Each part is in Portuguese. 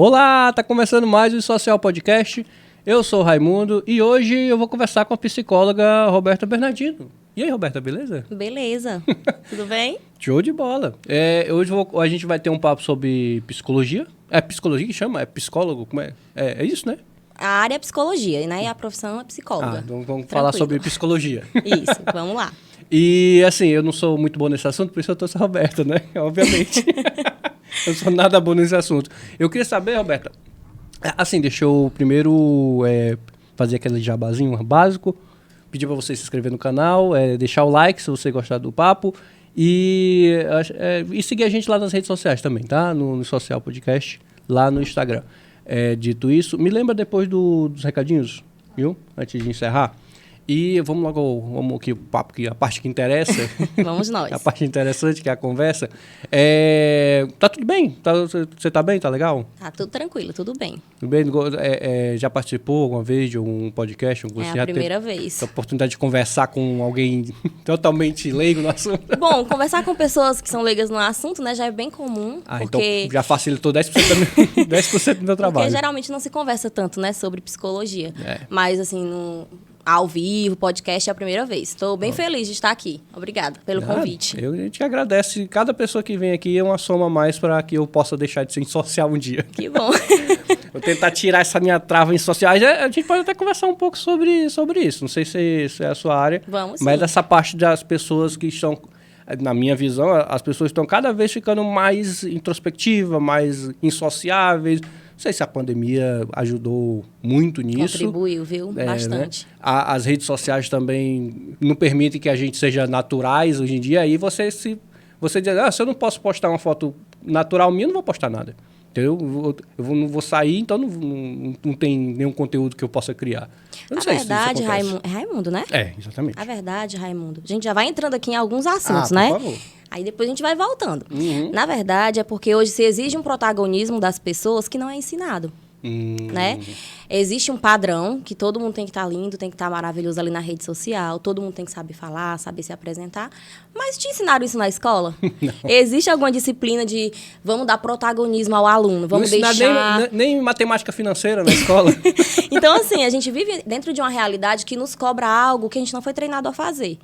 Olá, tá começando mais o Social Podcast. Eu sou o Raimundo e hoje eu vou conversar com a psicóloga Roberta Bernardino. E aí, Roberta, beleza? Beleza. Tudo bem? Show de bola. Hoje a gente vai ter um papo sobre psicologia. É psicologia que chama? É psicólogo? Como é? É isso, né? A área é psicologia, né? E a profissão é psicóloga. Então vamos falar sobre psicologia. Isso, vamos lá. E assim, eu não sou muito bom nesse assunto, por isso eu trouxe a Roberta, né? Obviamente. Eu não sou nada bom nesse assunto. Eu queria saber, Roberta, assim, deixa eu primeiro fazer aquele jabazinho básico, pedir para você se inscrever no canal, deixar o like se você gostar do papo e seguir a gente lá nas redes sociais também, tá? No Social Podcast, lá no Instagram. Dito isso, me lembra depois dos recadinhos, viu? Antes de encerrar. E vamos aqui o papo, a parte que interessa. Vamos nós. A parte interessante, que é a conversa. Tá tudo bem? Você tá bem? Tá legal? Tá tudo tranquilo, tudo bem. Tudo bem? Já participou alguma vez de um podcast? É a primeira vez. A oportunidade de conversar com alguém totalmente leigo no assunto? Bom, conversar com pessoas que são leigas no assunto, né, já é bem comum. Então já facilitou 10% do meu trabalho. Porque geralmente não se conversa tanto, né, sobre psicologia. Mas, assim, ao vivo, podcast é a primeira vez. Estou bem feliz de estar aqui. Obrigada pelo convite. A gente agradece. Cada pessoa que vem aqui é uma soma a mais para que eu possa deixar de ser social um dia. Que bom. Vou tentar tirar essa minha trava em sociais. A gente pode até conversar um pouco sobre isso. Não sei se é a sua área. Vamos sim. Mas essa parte das pessoas que estão... Na minha visão, as pessoas estão cada vez ficando mais introspectivas, mais insociáveis. Não sei se a pandemia ajudou muito nisso. Contribuiu, viu? Bastante. Né? As redes sociais também não permitem que a gente seja naturais hoje em dia. Aí você diz, se eu não posso postar uma foto natural minha, eu não vou postar nada. Entendeu? Eu não vou sair, então não tem nenhum conteúdo que eu possa criar. Eu não sei verdade, se isso acontece. Raimundo, né? Exatamente. A verdade, Raimundo. A gente já vai entrando aqui em alguns assuntos, né? Por favor. Aí depois a gente vai voltando. Na verdade, é porque hoje se exige um protagonismo das pessoas que não é ensinado. Né? Existe um padrão que todo mundo tem que estar lindo, tem que estar maravilhoso ali na rede social, todo mundo tem que saber falar, saber se apresentar. Mas te ensinaram isso na escola? Existe alguma disciplina de vamos dar protagonismo ao aluno, vamos não deixar... Nem matemática financeira na escola. Então, assim, a gente vive dentro de uma realidade que nos cobra algo que a gente não foi treinado a fazer.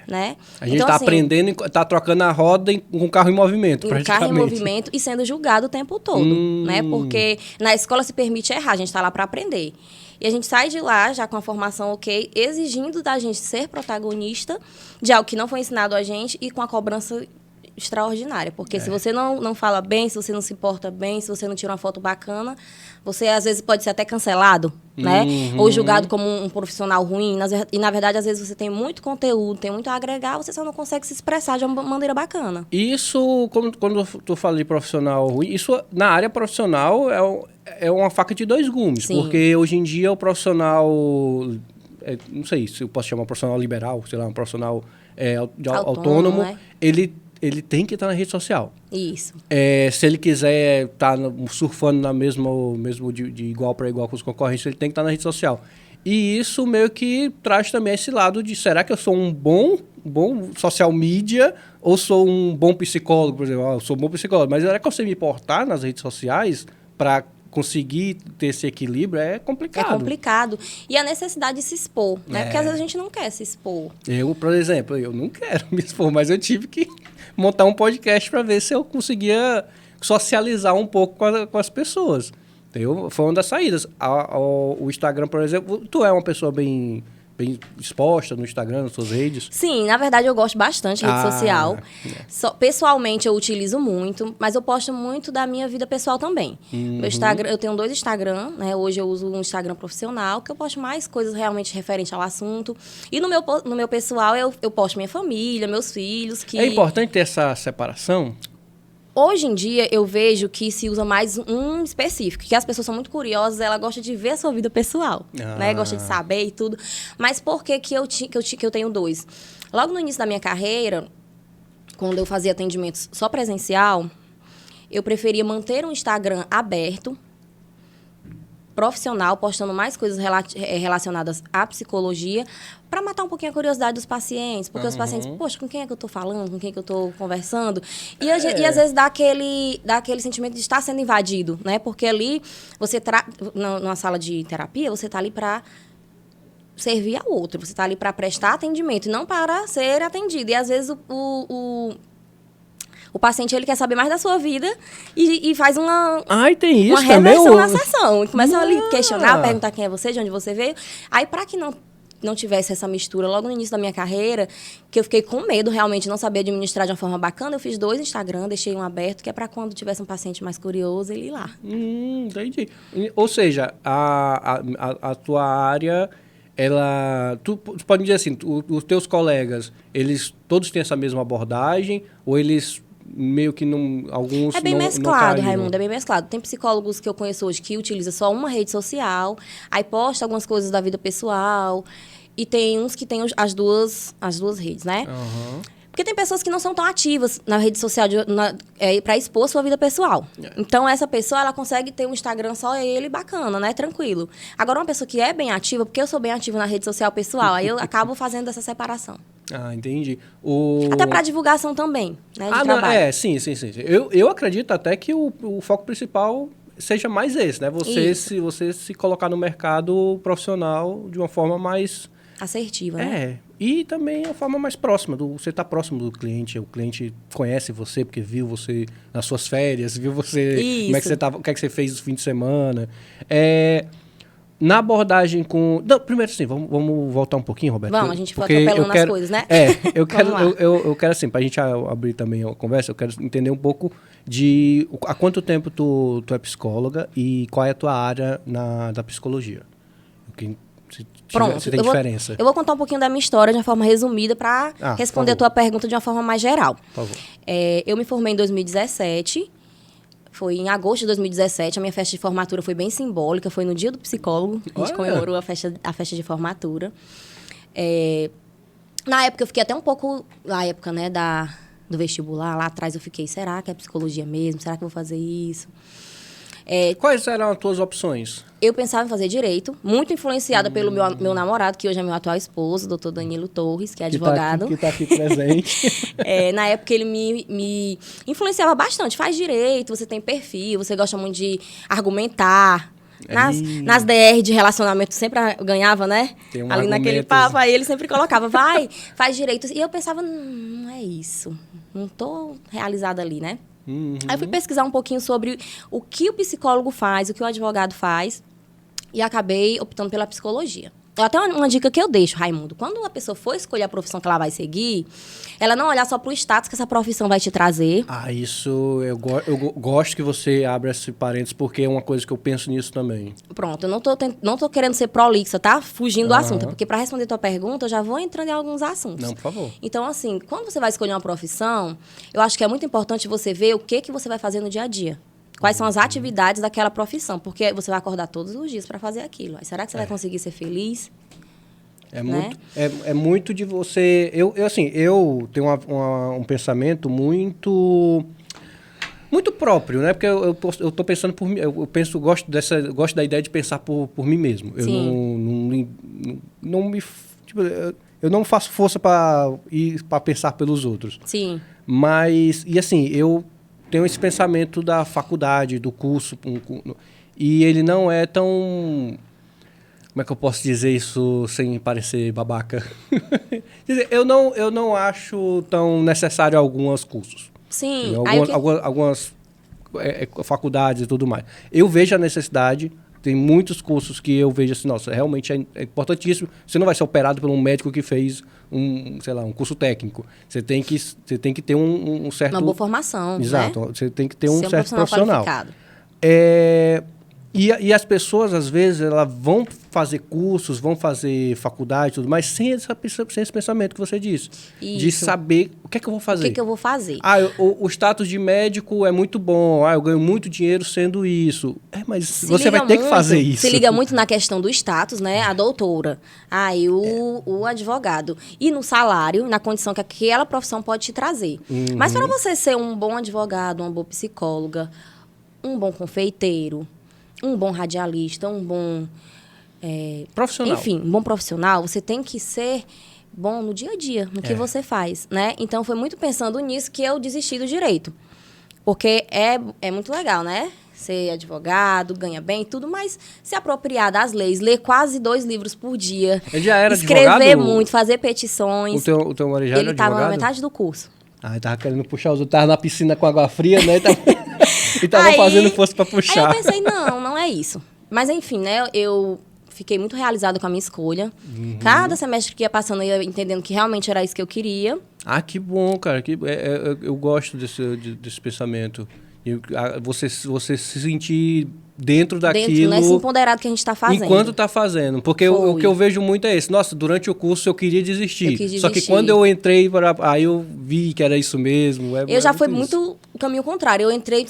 Né? A gente está aprendendo, está trocando a roda com o carro em movimento, praticamente. Carro em movimento e sendo julgado o tempo todo, né? Porque na escola se permite errar, a gente está lá para aprender. E a gente sai de lá já com a formação ok, exigindo da gente ser protagonista de algo que não foi ensinado a gente e com a cobrança extraordinária. Porque se você não fala bem, se você não se porta bem, se você não tira uma foto bacana, você às vezes pode ser até cancelado, né? Ou julgado como um profissional ruim. E na verdade, às vezes você tem muito conteúdo, tem muito a agregar, você só não consegue se expressar de uma maneira bacana. Isso, quando tu fala de profissional ruim, isso na área profissional é uma faca de dois gumes. Sim. Porque hoje em dia o profissional, não sei se eu posso chamar um profissional liberal, sei lá, um profissional autônomo, né? Ele tem que estar na rede social. Isso. Se ele quiser estar surfando mesmo de igual para igual com os concorrentes, ele tem que estar na rede social. E isso meio que traz também esse lado de, será que eu sou um bom social media ou sou um bom psicólogo, por exemplo? Eu sou um bom psicólogo, mas será que eu sei me portar nas redes sociais para conseguir ter esse equilíbrio? É complicado. É complicado. E a necessidade de se expor, né? Porque às vezes a gente não quer se expor. Eu, por exemplo, eu não quero me expor, mas eu tive que montar um podcast para ver se eu conseguia socializar um pouco com as pessoas. Foi uma das saídas. O Instagram, por exemplo, tu é uma pessoa bem exposta no Instagram, nas suas redes? Sim, na verdade eu gosto bastante de rede social. Pessoalmente eu utilizo muito, mas eu posto muito da minha vida pessoal também. Meu Instagram, eu tenho 2 Instagram, né? Hoje eu uso um Instagram profissional, que eu posto mais coisas realmente referentes ao assunto. E no meu pessoal eu posto minha família, meus filhos. Que... É importante ter essa separação? Hoje em dia, eu vejo que se usa mais um específico, que as pessoas são muito curiosas, ela gosta de ver a sua vida pessoal, né? Gosta de saber e tudo. Mas por que eu tenho 2? Logo no início da minha carreira, quando eu fazia atendimentos só presencial, eu preferia manter um Instagram aberto profissional, postando mais coisas relacionadas à psicologia, para matar um pouquinho a curiosidade dos pacientes. Porque os pacientes, poxa, com quem é que eu estou falando? Com quem é que eu estou conversando? E às vezes dá aquele sentimento de estar sendo invadido, né? Porque ali, numa sala de terapia, você está ali para servir ao outro. Você está ali para prestar atendimento, e não para ser atendido. E às vezes o paciente, ele quer saber mais da sua vida e faz uma reversão na sessão. E começa a lhe questionar, perguntar quem é você, de onde você veio. Aí, para que não tivesse essa mistura logo no início da minha carreira, que eu fiquei com medo, realmente, não sabia administrar de uma forma bacana, eu fiz 2 Instagram, deixei um aberto, que é para quando tivesse um paciente mais curioso, ele ir lá. Entendi. Ou seja, a tua área... Tu pode dizer assim, os teus colegas, eles todos têm essa mesma abordagem, ou eles meio que não... Alguns é bem mesclado, Raimundo, é bem mesclado. Tem psicólogos que eu conheço hoje que utilizam só uma rede social, aí posta algumas coisas da vida pessoal, e tem uns que têm as duas redes, né? Porque tem pessoas que não são tão ativas na rede social para expor sua vida pessoal. Então, essa pessoa, ela consegue ter um Instagram só ele bacana, né? Tranquilo. Agora, uma pessoa que é bem ativa, porque eu sou bem ativa na rede social pessoal, aí eu acabo fazendo essa separação. Entendi. Até para divulgação também, né? De trabalho. Não, sim. Eu acredito até que o foco principal seja mais esse, né? Você se colocar no mercado profissional de uma forma mais... assertiva, né? E também a forma mais próxima, você está próximo do cliente, o cliente conhece você porque viu você nas suas férias, viu você, como é que você tava, o que é que você fez no fim de semana. Na abordagem com... Não, primeiro assim, vamos voltar um pouquinho, Roberto. Vamos, a gente foi atropelando nas coisas, né? Eu quero assim, para a gente abrir também a conversa, eu quero entender um pouco de há quanto tempo tu é psicóloga e qual é a tua área da psicologia. Pronto, se tem diferença. Eu vou contar um pouquinho da minha história de uma forma resumida para responder a tua pergunta de uma forma mais geral. Por favor. Eu me formei em 2017, foi em agosto de 2017, a minha festa de formatura foi bem simbólica, foi no dia do psicólogo, a gente comemorou a festa de formatura. Na época eu fiquei até um pouco, na época, né, do vestibular, lá atrás eu fiquei, será que é psicologia mesmo? Será que eu vou fazer isso? Quais eram as tuas opções? Eu pensava em fazer direito, muito influenciada pelo meu namorado, que hoje é meu atual esposo, doutor Danilo Torres, que é advogado. Que está aqui presente. Na época, ele me influenciava bastante. Faz direito, você tem perfil, você gosta muito de argumentar. Nas DR de relacionamento, sempre ganhava, né? Ali naquele papo, aí ele sempre colocava, vai, faz direito. E eu pensava, não é isso, não estou realizada ali, né? Aí eu fui pesquisar um pouquinho sobre o que o psicólogo faz, o que o advogado faz, e acabei optando pela psicologia. Até uma dica que eu deixo, Raimundo, quando a pessoa for escolher a profissão que ela vai seguir, ela não olhar só para o status que essa profissão vai te trazer. Isso, eu gosto que você abra esse parênteses, porque é uma coisa que eu penso nisso também. Pronto, eu não tô querendo ser prolixa, tá? Fugindo do assunto, porque para responder tua pergunta, eu já vou entrando em alguns assuntos. Não, por favor. Então, assim, quando você vai escolher uma profissão, eu acho que é muito importante você ver o que você vai fazer no dia a dia. Quais são as atividades daquela profissão? Porque você vai acordar todos os dias para fazer aquilo. Aí, será que você vai conseguir ser feliz? É muito de você... Eu tenho um pensamento muito próprio, né? Porque eu tô pensando por mim. Gosto da ideia de pensar por mim mesmo. Eu não faço força para pensar pelos outros. Sim. Mas, eu tenho esse pensamento da faculdade, do curso, e ele não é tão... Como é que eu posso dizer isso sem parecer babaca? eu não acho tão necessário alguns cursos. Sim. Algumas faculdades e tudo mais. Eu vejo a necessidade, tem muitos cursos que eu vejo assim, nossa, realmente é importantíssimo. Você não vai ser operado por um médico que fez um curso técnico. Você tem que ter um certo... Uma boa formação, exato, né? Você tem que ter um certo profissional. E as pessoas, às vezes, elas vão fazer cursos, vão fazer faculdade e tudo mais, sem esse pensamento que você disse. Isso. De saber o que é que eu vou fazer. O que eu vou fazer. O status de médico é muito bom. Eu ganho muito dinheiro sendo isso. Mas você vai ter que fazer isso. Se liga muito na questão do status, né? A doutora. O advogado. E no salário, na condição que aquela profissão pode te trazer. Mas para você ser um bom advogado, uma boa psicóloga, um bom confeiteiro, um bom radialista, um bom... profissional. Enfim, um bom profissional, você tem que ser bom no dia a dia, no que você faz, né? Então, foi muito pensando nisso que eu desisti do direito. Porque é muito legal, né? Ser advogado, ganha bem e tudo, mas se apropriar das leis, ler quase 2 livros por dia. Ele já era escrever advogado? muito, fazer petições. O teu marido já era Ele estava advogado? na metade do curso. Ah, ele tava querendo puxar os outros, tava na piscina com água fria, né? E tava Aí- fazendo força pra puxar. Aí eu pensei, não é isso. Mas enfim, né? Eu fiquei muito realizada com a minha escolha. Cada semestre que ia passando, eu ia entendendo que realmente era isso que eu queria. Ah, que bom, cara. Eu gosto desse pensamento. Você se sentir dentro daquilo... Dentro, nesse empoderado que a gente está fazendo. Enquanto tá fazendo. Porque o que eu vejo muito é esse. Nossa, durante o curso eu queria desistir. Só que quando eu entrei, aí eu vi que era isso mesmo. Eu já fui muito o caminho contrário. Eu entrei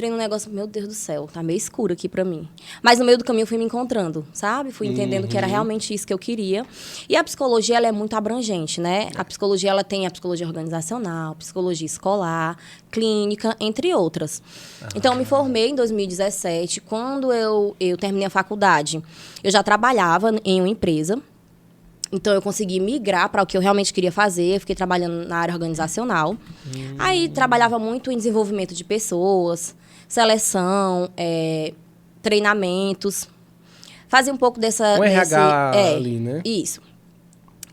num negócio, meu Deus do céu, tá meio escuro aqui pra mim. Mas no meio do caminho eu fui me encontrando, sabe? Fui entendendo que era realmente isso que eu queria. E a psicologia, ela é muito abrangente, né? A psicologia, ela tem a psicologia organizacional, psicologia escolar, clínica, entre outras. Então, eu me formei em 2017. Quando eu terminei a faculdade, eu já trabalhava em uma empresa. Então, eu consegui migrar para o que eu realmente queria fazer. Eu fiquei trabalhando na área organizacional. Aí, trabalhava muito em desenvolvimento de pessoas, seleção, treinamentos. Fazia um pouco dessa... Um RH ali, né? Isso.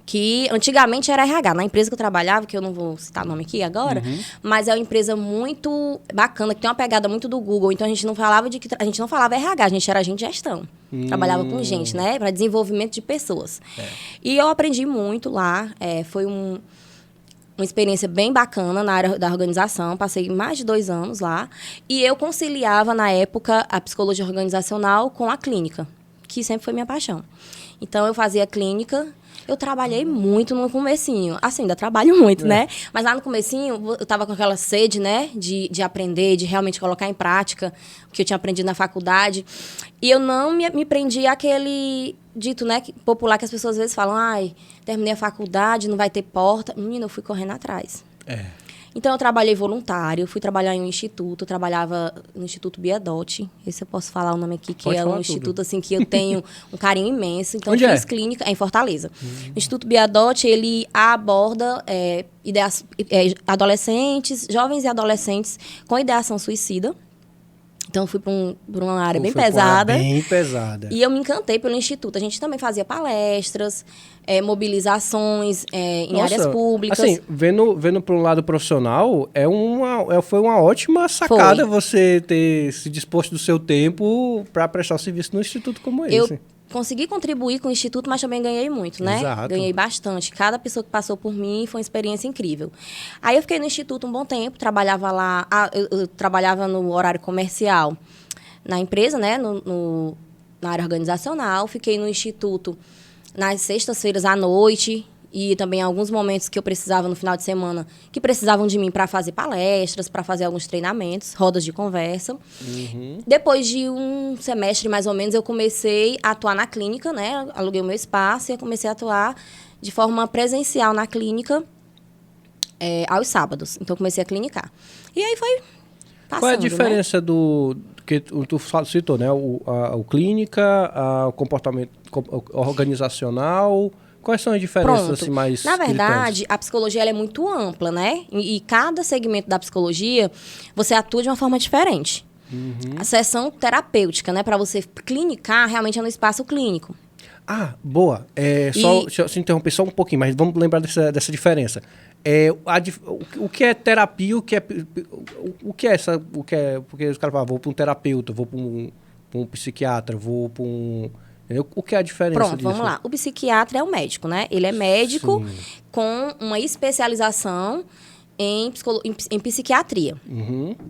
Que antigamente era RH. Na empresa que eu trabalhava, que eu não vou citar nome aqui agora, mas é uma empresa muito bacana, que tem uma pegada muito do Google. Então, a gente não falava RH, a gente era agente de gestão. Trabalhava com gente, né? Para desenvolvimento de pessoas. E eu aprendi muito lá. Foi uma experiência bem bacana na área da organização. Passei mais de 2 anos lá. E eu conciliava, na época, a psicologia organizacional com a clínica, que sempre foi minha paixão. Então, eu fazia clínica. Eu trabalhei muito no comecinho. Assim, ainda trabalho muito, né? Mas lá no comecinho, eu tava com aquela sede, né? De aprender, de realmente colocar em prática o que eu tinha aprendido na faculdade. E eu não me prendi àquele dito, né? Popular, que as pessoas às vezes falam, ai, terminei a faculdade, não vai ter porta. Menina, eu fui correndo atrás. Então, eu trabalhei voluntário, fui trabalhar em um instituto, eu trabalhava no Instituto Biadotti. Esse eu posso falar o nome aqui, que é um instituto assim, que eu tenho um carinho imenso. Então, Onde fiz clínica em Fortaleza. O Instituto Biadotti, ele aborda adolescentes, jovens e adolescentes com ideação suicida. Então, fui para uma área bem pesada. Bem pesada. E eu me encantei pelo Instituto. A gente também fazia palestras, mobilizações em áreas públicas. Assim, vendo para um lado profissional, foi uma ótima sacada você ter se disposto do seu tempo para prestar serviço num instituto como esse. Eu consegui contribuir com o Instituto, mas também ganhei muito, né? Exato. Ganhei bastante. Cada pessoa que passou por mim foi uma experiência incrível. Aí eu fiquei no Instituto um bom tempo, trabalhava lá... eu trabalhava no horário comercial na empresa, né? Na área organizacional. Fiquei no Instituto nas sextas-feiras à noite e também em alguns momentos que eu precisava no final de semana, que precisavam de mim para fazer palestras, para fazer alguns treinamentos, rodas de conversa. Depois de um semestre, mais ou menos, eu comecei a atuar na clínica, né? Aluguei o meu espaço e comecei a atuar de forma presencial na clínica aos sábados. Então, comecei a clinicar. E aí foi passando, qual é a diferença do que tu citou, né? O clínica, o comportamento organizacional... Quais são as diferenças assim, mais Na verdade, gritantes? a psicologia ela é muito ampla, né? E cada segmento da psicologia, você atua de uma forma diferente. A sessão terapêutica, né? Para você clinicar, realmente é no espaço clínico. Ah, boa. Deixa eu interromper só um pouquinho, mas vamos lembrar dessa diferença. O que é terapia, o que é essa... Porque os caras falam, vou para um terapeuta, vou para um psiquiatra, vou para um... O que é a diferença disso? Vamos lá. O psiquiatra é o médico, né? Ele é médico com uma especialização em psiquiatria.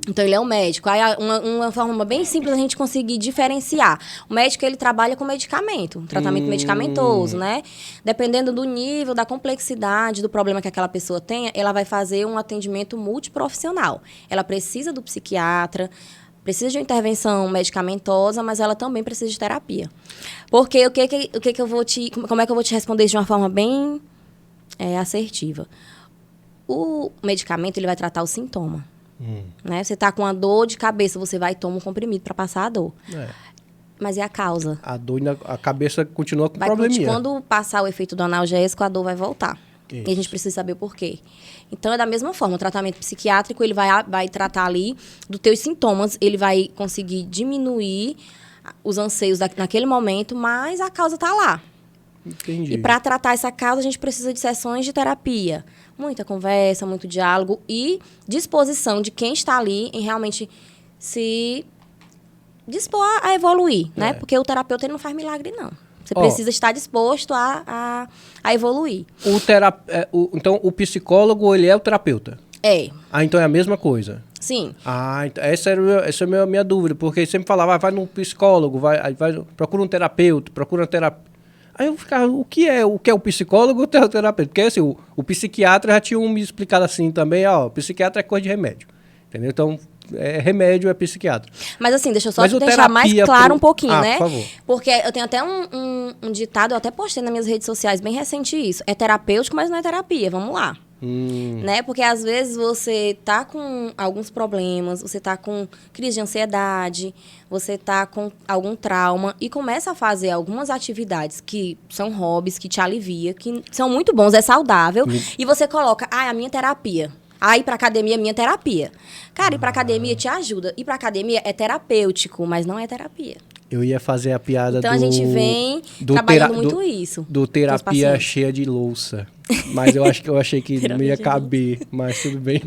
Então, ele é um médico. Aí, uma forma bem simples da gente conseguir diferenciar. O médico, ele trabalha com medicamento, tratamento medicamentoso, né? Dependendo do nível, da complexidade do problema que aquela pessoa tenha, ela vai fazer um atendimento multiprofissional. Ela precisa do psiquiatra, precisa de uma intervenção medicamentosa, mas ela também precisa de terapia. Porque como é que eu vou te responder isso de uma forma bem assertiva? O medicamento, ele vai tratar o sintoma. Né? Você está com uma dor de cabeça, você vai tomar um comprimido para passar a dor. Mas é a causa. A dor, a cabeça continua com Vai probleminha. Quando passar o efeito do analgésico, a dor vai voltar. Isso. E a gente precisa saber por quê. Então, é da mesma forma. O tratamento psiquiátrico, ele vai tratar ali dos teus sintomas, ele vai conseguir diminuir os anseios naquele momento, mas a causa está lá. Entendi. E para tratar essa causa, a gente precisa de sessões de terapia. Muita conversa, muito diálogo e disposição de quem está ali em realmente se dispor a evoluir, né? Porque o terapeuta ele não faz milagre, não. Você precisa estar disposto a evoluir. Então, o psicólogo, ele é o terapeuta? É. Ah, então é a mesma coisa? Sim. Ah, então, essa é a minha dúvida, porque sempre falava, vai num psicólogo, procura um terapeuta, procura um terapeuta. Aí eu ficava, o que é o psicólogo ou o terapeuta? Porque assim, o psiquiatra já tinha me explicado assim também, psiquiatra é coisa de remédio, entendeu? Então, remédio é psiquiatra. Mas assim, deixa eu só deixar mais claro um pouquinho, né? Por favor. Porque eu tenho até um ditado, eu até postei nas minhas redes sociais, bem recente isso. É terapêutico, mas não é terapia, vamos lá. Né? Porque às vezes você tá com alguns problemas, você tá com crise de ansiedade, você tá com algum trauma e começa a fazer algumas atividades que são hobbies, que te alivia, que são muito bons, é saudável, e você coloca, a minha terapia. Ir pra academia é minha terapia. Cara, ir pra academia te ajuda. Ir pra academia é terapêutico, mas não é terapia. Eu ia fazer a piada então, a gente vem trabalhando muito isso. Do terapia cheia de louça. Mas eu achei que não ia caber, mas tudo bem.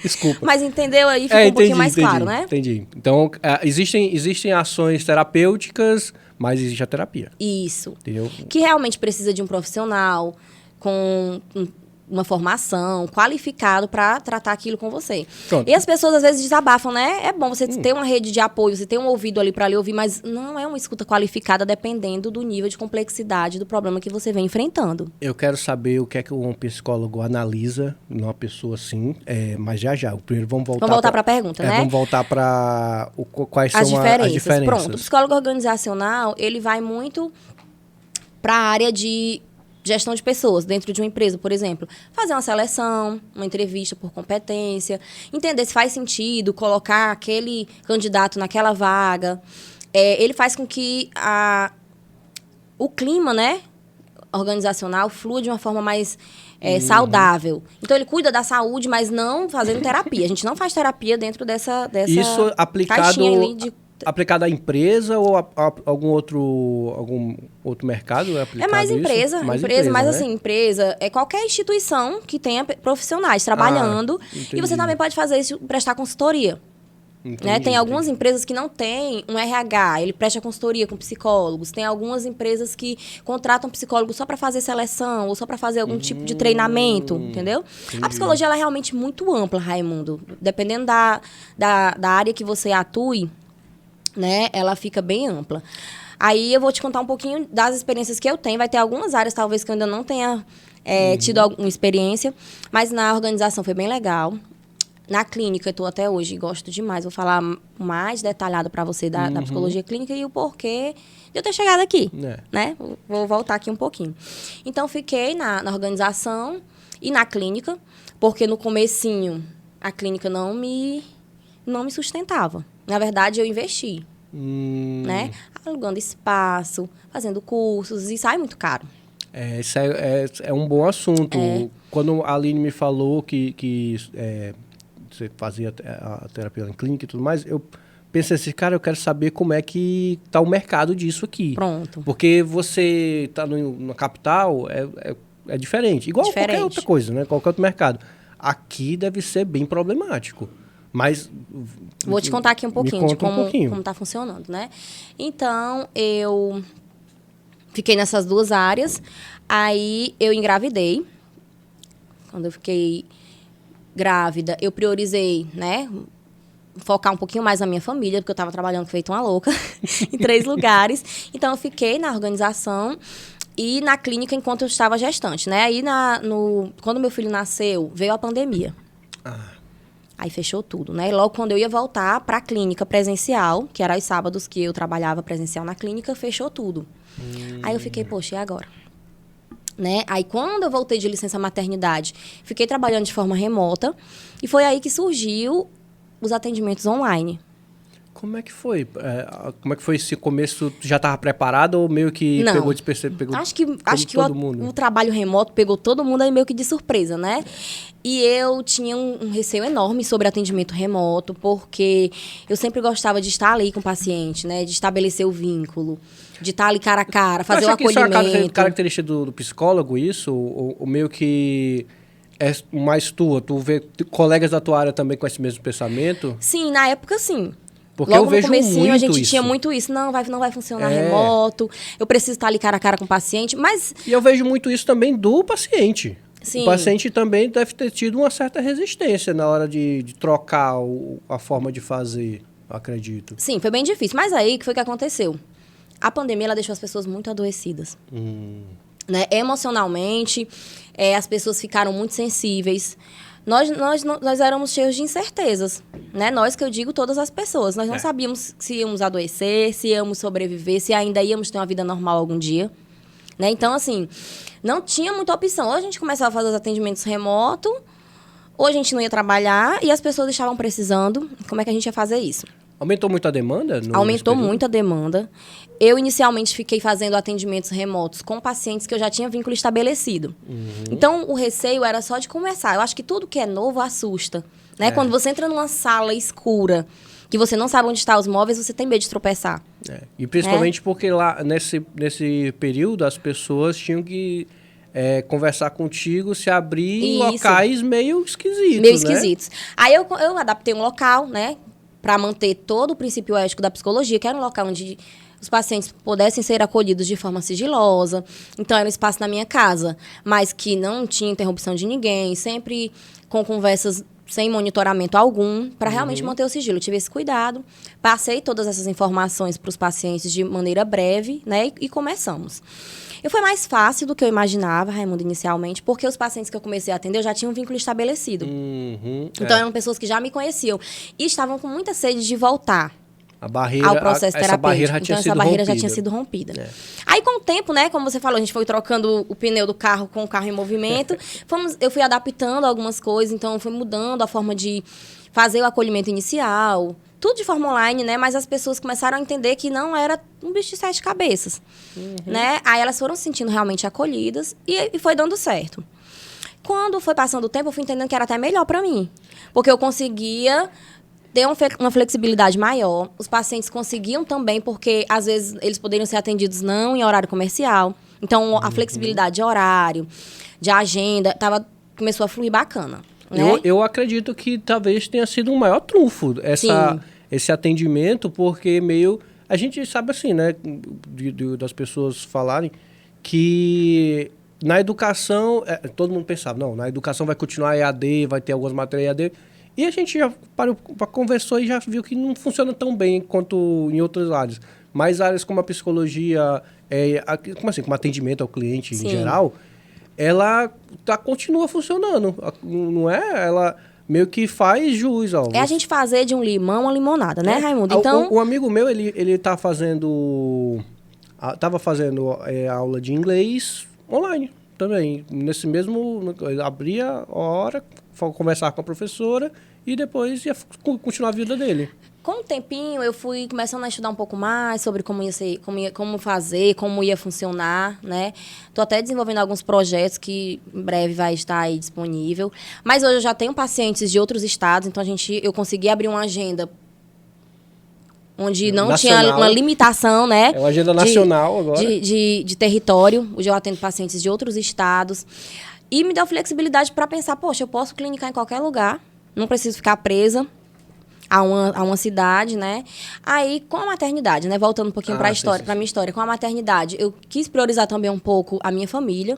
Desculpa. Mas entendeu aí? Ficou um pouquinho mais claro, né? Entendi. Então, existem ações terapêuticas, mas existe a terapia. Isso. Entendeu? Que realmente precisa de um profissional com uma formação, qualificado para tratar aquilo com você. Pronto. E as pessoas às vezes desabafam, né? É bom você ter uma rede de apoio, você ter um ouvido ali para lhe ouvir, mas não é uma escuta qualificada dependendo do nível de complexidade do problema que você vem enfrentando. Eu quero saber o que é que um psicólogo analisa numa pessoa assim, mas já. Primeiro vamos voltar para a pergunta, né? Vamos voltar para quais são as diferenças. Pronto, o psicólogo organizacional, ele vai muito para a área de gestão de pessoas dentro de uma empresa, por exemplo. Fazer uma seleção, uma entrevista por competência, entender se faz sentido colocar aquele candidato naquela vaga. Ele faz com que o clima, né, organizacional flua de uma forma mais saudável. Então, ele cuida da saúde, mas não fazendo terapia. A gente não faz terapia dentro dessa Isso caixinha ali de... aplicado à empresa ou a algum outro mercado? É mais empresa, mas né? assim, empresa é qualquer instituição que tenha profissionais trabalhando e você também pode fazer isso, prestar consultoria. Né? Tem algumas empresas que não têm um RH, ele presta consultoria com psicólogos. Tem algumas empresas que contratam psicólogos só para fazer seleção ou só para fazer algum tipo de treinamento, entendeu? A psicologia ela é realmente muito ampla, Raimundo. Dependendo da área que você atue, né, ela fica bem ampla. Aí eu vou te contar um pouquinho das experiências que eu tenho. Vai ter algumas áreas, talvez, que eu ainda não tenha tido alguma experiência, mas na organização foi bem legal. Na clínica, eu estou até hoje, gosto demais. Vou falar mais detalhado para você da psicologia clínica e o porquê de eu ter chegado aqui, né? Vou voltar aqui um pouquinho. Então, fiquei na organização e na clínica, porque no comecinho a clínica não me sustentava. Na verdade, eu investi, né? Alugando espaço, fazendo cursos, e sai muito caro. Isso é um bom assunto. Quando a Aline me falou que você fazia a terapia em clínica e tudo mais, eu pensei assim, cara, eu quero saber como é que está o mercado disso aqui. Pronto. Porque você está na capital, é diferente. Igual qualquer outra coisa, né? Qualquer outro mercado. Aqui deve ser bem problemático. Mas vou te contar aqui um pouquinho de como está funcionando, né? Então, eu fiquei nessas duas áreas. Aí, eu engravidei. Quando eu fiquei grávida, eu priorizei, né? Focar um pouquinho mais na minha família, porque eu estava trabalhando feito uma louca em 3 lugares. Então, eu fiquei na organização e na clínica enquanto eu estava gestante, né? Aí, quando meu filho nasceu, veio a pandemia. Aí fechou tudo, né? E logo quando eu ia voltar para a clínica presencial, que era os sábados que eu trabalhava presencial na clínica, fechou tudo. Aí eu fiquei, poxa, e agora? Né? Aí quando eu voltei de licença maternidade, fiquei trabalhando de forma remota e foi aí que surgiu os atendimentos online. Como é que foi? Como é que foi esse começo? Tu já estava preparado ou meio que Não. pegou despercebido? Acho que todo mundo. o trabalho remoto pegou todo mundo aí meio que de surpresa, né? E eu tinha um receio enorme sobre atendimento remoto, porque eu sempre gostava de estar ali com o paciente, né? De estabelecer o vínculo, de estar ali cara a cara, fazer o acolhimento. Isso é uma característica do psicólogo, isso? Ou meio que é mais tua? Tu vê colegas da tua área também com esse mesmo pensamento? Sim, na época, sim. Porque Logo eu vejo no comecinho, muito a gente isso. tinha muito isso. Não vai funcionar remoto. Eu preciso estar ali cara a cara com o paciente. Mas... E eu vejo muito isso também do paciente. Sim. O paciente também deve ter tido uma certa resistência na hora de trocar a forma de fazer, eu acredito. Sim, foi bem difícil. Mas aí, o que foi que aconteceu? A pandemia, ela deixou as pessoas muito adoecidas. Né? Emocionalmente, as pessoas ficaram muito sensíveis. Nós éramos cheios de incertezas, né? Nós, que eu digo, todas as pessoas. Nós não sabíamos se íamos adoecer, se íamos sobreviver, se ainda íamos ter uma vida normal algum dia. Né? Então, assim, não tinha muita opção. Ou a gente começava a fazer os atendimentos remoto, ou a gente não ia trabalhar e as pessoas estavam precisando. Como é que a gente ia fazer isso? Aumentou muito a demanda? Aumentou muito a demanda. Eu, inicialmente, fiquei fazendo atendimentos remotos com pacientes que eu já tinha vínculo estabelecido. Então, o receio era só de começar. Eu acho que tudo que é novo assusta. Né? Quando você entra numa sala escura, que você não sabe onde estão os móveis, você tem medo de tropeçar. E principalmente porque lá, nesse período, as pessoas tinham que conversar contigo, se abrir em locais meio esquisitos, Meio esquisitos. Aí eu adaptei um local, né? Para manter todo o princípio ético da psicologia, que era um local onde os pacientes pudessem ser acolhidos de forma sigilosa. Então, era um espaço na minha casa, mas que não tinha interrupção de ninguém, sempre com conversas sem monitoramento algum, para realmente manter o sigilo. Eu tive esse cuidado, passei todas essas informações para os pacientes de maneira breve, né? E começamos. E foi mais fácil do que eu imaginava, Raimundo, inicialmente, porque os pacientes que eu comecei a atender, eu já tinha um vínculo estabelecido. Então, eram pessoas que já me conheciam e estavam com muita sede de voltar ao processo terapêutico. Então, essa barreira já tinha sido rompida. Aí, com o tempo, né, como você falou, a gente foi trocando o pneu do carro com o carro em movimento. Eu fui adaptando algumas coisas, então, fui mudando a forma de fazer o acolhimento inicial. Tudo de forma online, né? Mas as pessoas começaram a entender que não era um bicho de 7 cabeças, né? Aí elas foram se sentindo realmente acolhidas e foi dando certo. Quando foi passando o tempo, eu fui entendendo que era até melhor para mim. Porque eu conseguia ter uma flexibilidade maior. Os pacientes conseguiam também, porque às vezes eles poderiam ser atendidos não em horário comercial. Então, a flexibilidade de horário, de agenda, começou a fluir bacana. Né? Eu acredito que talvez tenha sido um maior trunfo esse atendimento, porque a gente sabe assim, né, das pessoas falarem que na educação, todo mundo pensava, não, na educação vai continuar EAD, vai ter algumas matérias EAD, e a gente já conversou e já viu que não funciona tão bem quanto em outras áreas. Mas áreas como a psicologia, como atendimento ao cliente em geral, ela continua funcionando, não é? Ela meio que faz jus. A gente fazer de um limão uma limonada, né, Raimundo? Então, o amigo meu, ele tá fazendo... Tava fazendo aula de inglês online também. Nesse mesmo... Abria a hora, conversar com a professora e depois ia continuar a vida dele. Com o tempinho, eu fui começando a estudar um pouco mais sobre como fazer, como ia funcionar, né? Tô até desenvolvendo alguns projetos que em breve vai estar aí disponível. Mas hoje eu já tenho pacientes de outros estados, então eu consegui abrir uma agenda onde não nacional. Tinha uma limitação, né? É uma agenda nacional agora. De território. Hoje eu atendo pacientes de outros estados. E me deu flexibilidade para pensar, poxa, eu posso clinicar em qualquer lugar, não preciso ficar presa a uma cidade, né? Aí, com a maternidade, né? Voltando um pouquinho para a minha história. Com a maternidade, eu quis priorizar também um pouco a minha família.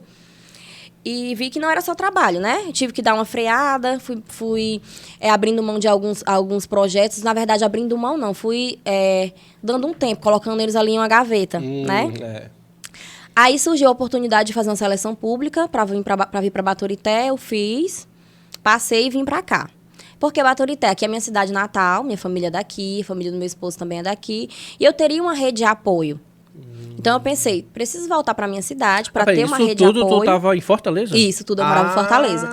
E vi que não era só trabalho, né? Eu tive que dar uma freada, fui abrindo mão de alguns projetos. Na verdade, abrindo mão não, fui dando um tempo, colocando eles ali em uma gaveta, né? Aí surgiu a oportunidade de fazer uma seleção pública para vir para Baturité, eu fiz, passei e vim para cá. Porque Baturité, aqui é a minha cidade natal, minha família é daqui, a família do meu esposo também é daqui, e eu teria uma rede de apoio. Então, eu pensei, preciso voltar para minha cidade para ter uma rede de apoio. Isso tudo tu estava em Fortaleza? Isso, tudo eu morava em Fortaleza.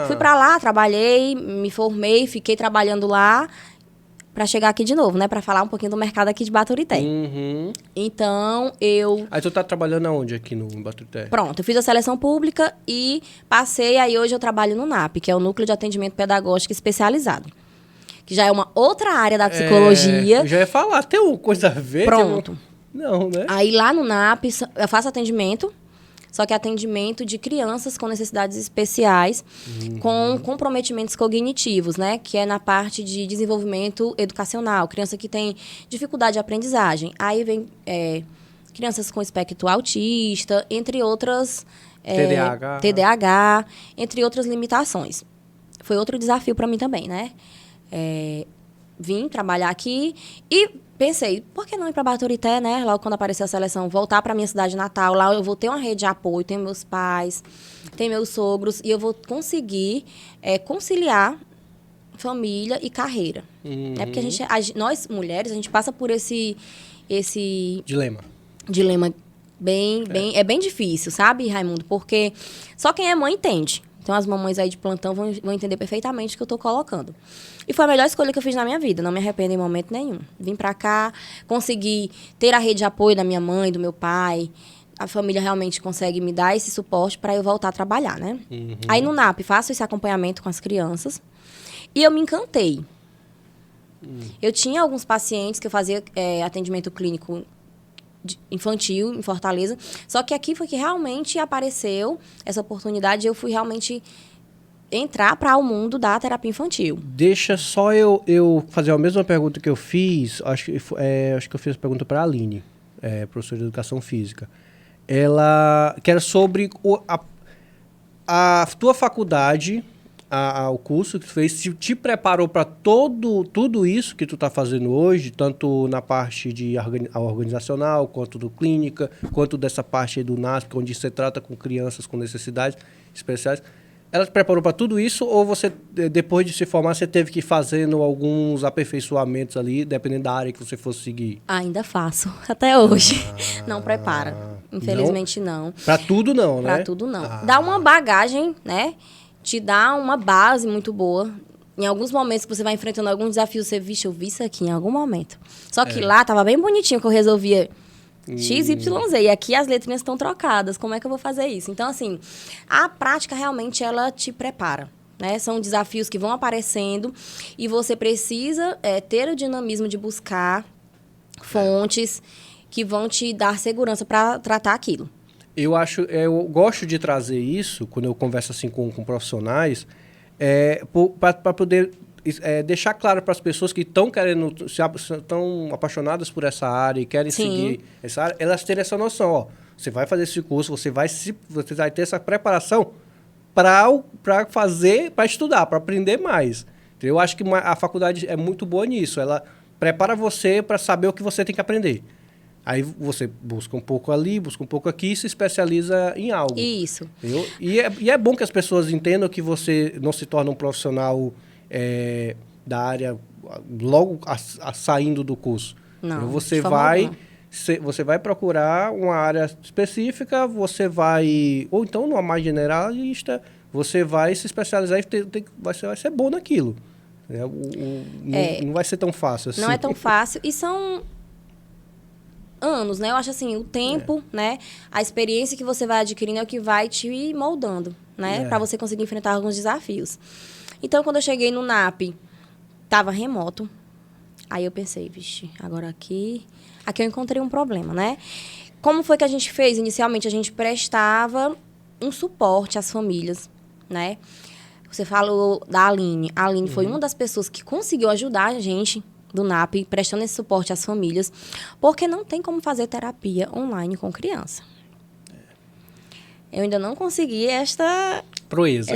Fui para lá, trabalhei, me formei, fiquei trabalhando lá. para chegar aqui de novo, né? Para falar um pouquinho do mercado aqui de Baturité. Uhum. Então, eu... Aí tu tá trabalhando aonde aqui no Baturité? Pronto, eu fiz a seleção pública e passei, aí hoje eu trabalho no NAP, que é o Núcleo de Atendimento Pedagógico Especializado. Que já é uma outra área da psicologia. Eu já ia falar, tem uma coisa a ver? Pronto. Não, né? Aí lá no NAP, eu faço atendimento, só que atendimento de crianças com necessidades especiais, com comprometimentos cognitivos, né? Que é na parte de desenvolvimento educacional, criança que tem dificuldade de aprendizagem. Aí vem crianças com espectro autista, entre outras... TDAH, entre outras limitações. Foi outro desafio para mim também, né? Vim trabalhar aqui e pensei, por que não ir para Baturité, né? Logo quando apareceu a seleção, voltar para minha cidade natal. Lá eu vou ter uma rede de apoio, tenho meus pais, tenho meus sogros, e eu vou conseguir conciliar família e carreira. Né? Porque nós, mulheres, a gente passa por esse dilema é bem difícil, sabe, Raimundo? Porque só quem é mãe entende. Então, as mamães aí de plantão vão entender perfeitamente o que eu estou colocando. E foi a melhor escolha que eu fiz na minha vida. Não me arrependo em momento nenhum. Vim para cá, consegui ter a rede de apoio da minha mãe, do meu pai. A família realmente consegue me dar esse suporte para eu voltar a trabalhar, né? Uhum. Aí, no NAP, faço esse acompanhamento com as crianças. E eu me encantei. Eu tinha alguns pacientes que eu fazia atendimento clínico infantil em Fortaleza, só que aqui foi que realmente apareceu essa oportunidade e eu fui realmente entrar para o mundo da terapia infantil. Deixa só eu fazer a mesma pergunta que eu fiz, acho que eu fiz a pergunta para a Aline, professora de Educação Física. Ela, que era sobre a tua faculdade, o curso que tu fez, te preparou para tudo isso que tu está fazendo hoje, tanto na parte de organizacional, quanto do clínica, quanto dessa parte do NASP, onde você trata com crianças com necessidades especiais. Ela te preparou para tudo isso ou você, depois de se formar, você teve que ir fazendo alguns aperfeiçoamentos ali, dependendo da área que você fosse seguir? Ainda faço, até hoje. Não prepara. Infelizmente não. Para tudo não, né? Para tudo não. Dá uma bagagem, né? Te dá uma base muito boa. Em alguns momentos que você vai enfrentando alguns desafios, você, vixe, eu vi isso aqui em algum momento. Só que lá tava bem bonitinho que eu resolvia X, Y, Z. E aqui as letrinhas estão trocadas. Como é que eu vou fazer isso? Então, assim, a prática realmente ela te prepara. Né? São desafios que vão aparecendo e você precisa ter o dinamismo de buscar fontes que vão te dar segurança para tratar aquilo. Eu gosto de trazer isso, quando eu converso assim com profissionais, para poder deixar claro para as pessoas que estão estão apaixonadas por essa área e querem seguir essa área, elas terem essa noção, ó, você vai fazer esse curso, você vai ter essa preparação para fazer, para estudar, para aprender mais. Eu acho que a faculdade é muito boa nisso, ela prepara você para saber o que você tem que aprender. Aí você busca um pouco ali, busca um pouco aqui e se especializa em algo. Isso. E é bom que as pessoas entendam que você não se torna um profissional da área logo saindo do curso. Não, você vai procurar uma área específica, você vai... Ou então, numa mais generalista, você vai se especializar e você vai ser bom naquilo. Não vai ser tão fácil assim. Não é tão fácil. E são... anos, né? Eu acho assim, o tempo, né? A experiência que você vai adquirindo é o que vai te moldando, né? Para você conseguir enfrentar alguns desafios. Então, quando eu cheguei no NAP, tava remoto. Aí eu pensei, vixe, agora aqui eu encontrei um problema, né? Como foi que a gente fez? Inicialmente, a gente prestava um suporte às famílias, né? Você falou da Aline. A Aline foi uma das pessoas que conseguiu ajudar a gente do NAP, prestando esse suporte às famílias, porque não tem como fazer terapia online com criança. Eu ainda não consegui esta proeza.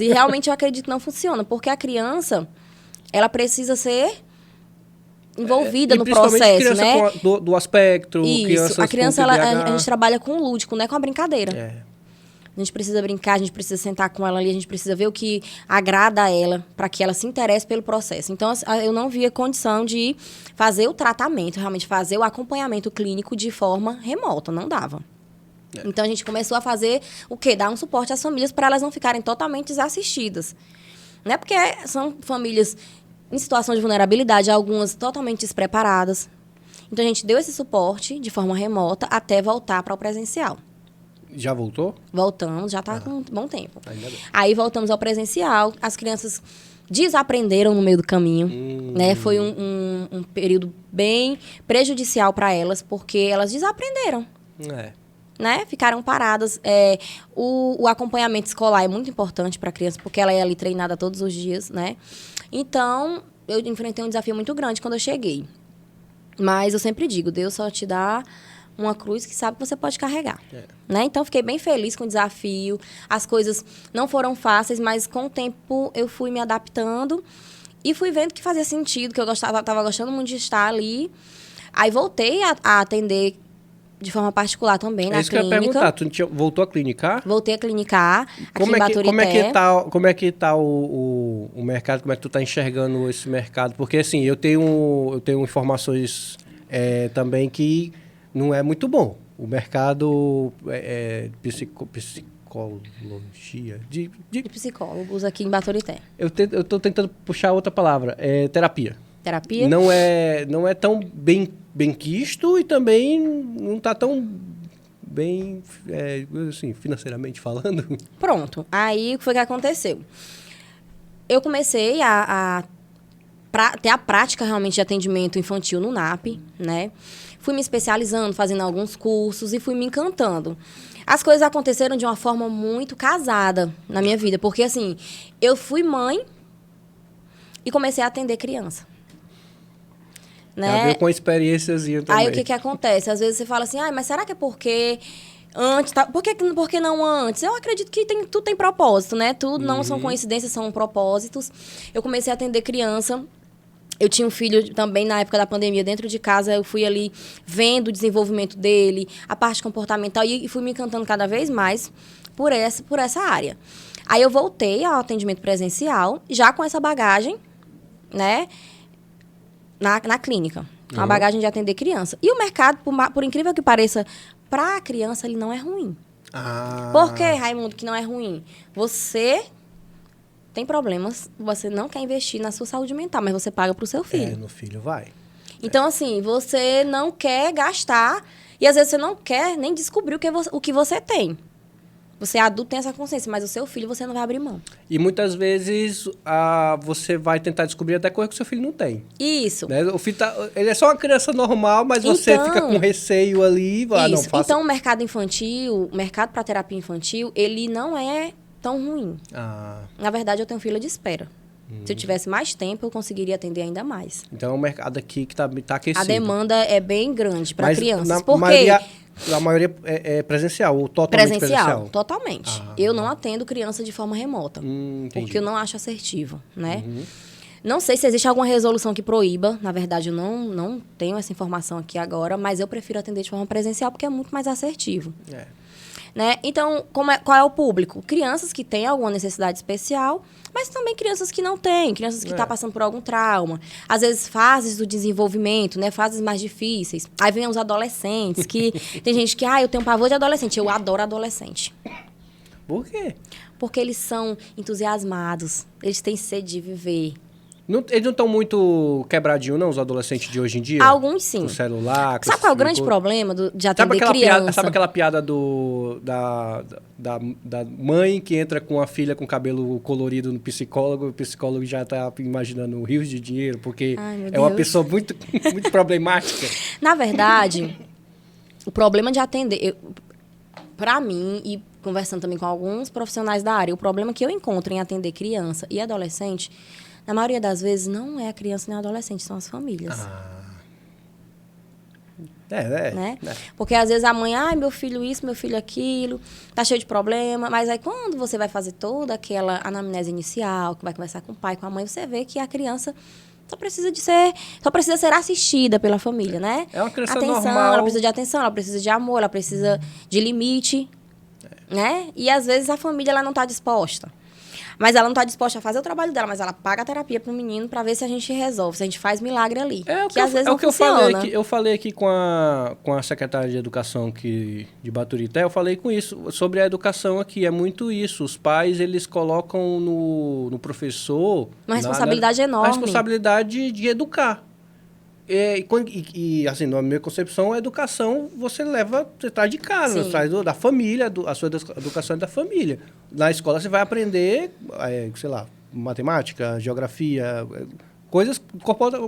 E realmente eu acredito que não funciona, porque a criança, ela precisa ser envolvida no processo, criança né? Do aspecto, isso. A criança, a gente trabalha com o lúdico, não é com a brincadeira. A gente precisa brincar, a gente precisa sentar com ela ali, a gente precisa ver o que agrada a ela, para que ela se interesse pelo processo. Então, eu não via condição de fazer o tratamento, realmente fazer o acompanhamento clínico de forma remota, não dava. Então, a gente começou a fazer o quê? Dar um suporte às famílias para elas não ficarem totalmente desassistidas. Né? Porque são famílias em situação de vulnerabilidade, algumas totalmente despreparadas. Então, a gente deu esse suporte de forma remota até voltar para o presencial. Já voltou? Voltamos, já está com um bom tempo. Ainda bem. Aí, voltamos ao presencial. As crianças desaprenderam no meio do caminho. Né? Foi um período bem prejudicial para elas, porque elas desaprenderam. Né? Ficaram paradas. O acompanhamento escolar é muito importante para a criança, porque ela é ali treinada todos os dias, né? Então, eu enfrentei um desafio muito grande quando eu cheguei. Mas eu sempre digo, Deus só te dá uma cruz que sabe que você pode carregar. Né? Então, fiquei bem feliz com o desafio. As coisas não foram fáceis, mas com o tempo eu fui me adaptando e fui vendo que fazia sentido, que eu estava gostando muito de estar ali. Aí, voltei a atender de forma particular também na clínica. É isso que eu ia perguntar. Tu voltou a clinicar? Voltei a clinicar aqui em Baturité. Como é que tá o mercado? Como é que tu tá enxergando esse mercado? Porque, assim, eu tenho informações também que não é muito bom. O mercado psicologia... De psicólogos aqui em Baturité. Eu tô tentando puxar outra palavra. Terapia. Terapia? Não é tão bem quisto e também não está tão bem, assim, financeiramente falando. Pronto. Aí, o que foi que aconteceu? Eu comecei a ter a prática realmente de atendimento infantil no NAP, né? Fui me especializando, fazendo alguns cursos e fui me encantando. As coisas aconteceram de uma forma muito casada na minha vida, porque, assim, eu fui mãe e comecei a atender criança. Né? A ver com a experiênciazinha também. Aí, o que acontece? Às vezes você fala assim, mas será que é porque antes... Por que não antes? Eu acredito que tudo tem propósito, né? Tudo não são coincidências, são propósitos. Eu comecei a atender criança. Eu tinha um filho também na época da pandemia dentro de casa. Eu fui ali vendo o desenvolvimento dele, a parte comportamental, e fui me encantando cada vez mais por essa área. Aí eu voltei ao atendimento presencial, já com essa bagagem, né? Na clínica. Uma bagagem de atender criança. E o mercado, por incrível que pareça, para a criança, ele não é ruim. Por que, Raimundo, que não é ruim? Você tem problemas, você não quer investir na sua saúde mental, mas você paga para o seu filho. No filho vai. Então, assim, você não quer gastar e, às vezes, você não quer nem descobrir o que você tem. Você é adulto, tem essa consciência, mas o seu filho você não vai abrir mão. E muitas vezes você vai tentar descobrir até coisa que o seu filho não tem. Isso. Né? O filho ele é só uma criança normal, mas você fica com receio ali. Não faça... Então, o mercado infantil, o mercado para terapia infantil, ele não é tão ruim. Na verdade, eu tenho fila de espera. Se eu tivesse mais tempo, eu conseguiria atender ainda mais. Então, é um mercado aqui que tá aquecido. A demanda é bem grande para crianças. A maioria é presencial, ou totalmente presencial? Totalmente. Eu não atendo criança de forma remota, porque eu não acho assertivo, né? Não sei se existe alguma resolução que proíba. Na verdade, eu não tenho essa informação aqui agora, mas eu prefiro atender de forma presencial porque é muito mais assertivo. Né? Então, qual é o público? Crianças que têm alguma necessidade especial, mas também crianças que não têm, crianças que estão passando por algum trauma. Às vezes, fases do desenvolvimento, né? Fases mais difíceis. Aí vem os adolescentes, que tem gente que, eu tenho pavor de adolescente. Eu adoro adolescente. Por quê? Porque eles são entusiasmados, eles têm sede de viver. Eles não estão muito quebradinhos, não, os adolescentes de hoje em dia? Alguns, sim. Com celular, Sabe qual é o grande problema de atender criança? Sabe aquela piada da mãe que entra com a filha com cabelo colorido no psicólogo, o psicólogo já está imaginando rios de dinheiro, porque é uma pessoa muito, muito problemática? Na verdade, o problema de atender... Para mim, e conversando também com alguns profissionais da área, o problema que eu encontro em atender criança e adolescente... Na maioria das vezes, não é a criança nem o adolescente, são as famílias. Né? Porque, às vezes, a mãe... meu filho isso, meu filho aquilo, tá cheio de problema. Mas aí, quando você vai fazer toda aquela anamnese inicial, que vai conversar com o pai, com a mãe, você vê que a criança só precisa ser assistida pela família, né? É uma criança normal. Ela precisa de atenção, ela precisa de amor, ela precisa de limite, né? E, às vezes, a família ela não está disposta. Mas ela não está disposta a fazer o trabalho dela, mas ela paga a terapia para o menino para ver se a gente resolve, se a gente faz milagre ali. Que às vezes não funciona. Eu falei aqui com a secretária de Educação aqui de Baturité, eu falei com isso, sobre a educação aqui, é muito isso. Os pais, eles colocam no professor... Uma responsabilidade enorme. A responsabilidade de educar. E, assim, na minha concepção, a educação você traz de casa, você traz da família, a sua educação é da família. Na escola você vai aprender, sei lá, matemática, geografia, coisas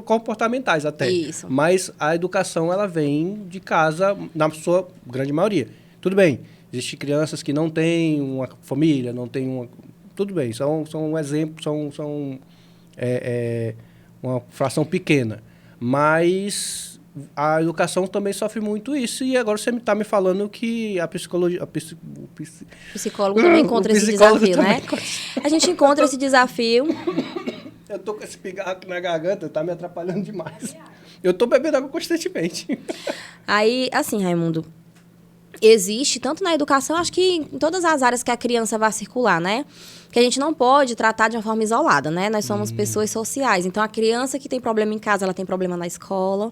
comportamentais até. Isso. Mas a educação, ela vem de casa, na sua grande maioria. Tudo bem, existem crianças que não têm uma família, não têm uma... Tudo bem, são exemplos, são uma fração pequena. Mas a educação também sofre muito isso. E agora você está me falando que a psicologia... O psicólogo também encontra esse desafio, né? A gente encontra esse desafio... Eu tô com esse pigarro aqui na garganta, tá me atrapalhando demais. Eu tô bebendo água constantemente. Aí, assim, Raimundo, existe, tanto na educação, acho que em todas as áreas que a criança vai circular, né? Que a gente não pode tratar de uma forma isolada, né? Nós somos pessoas sociais. Então, a criança que tem problema em casa, ela tem problema na escola,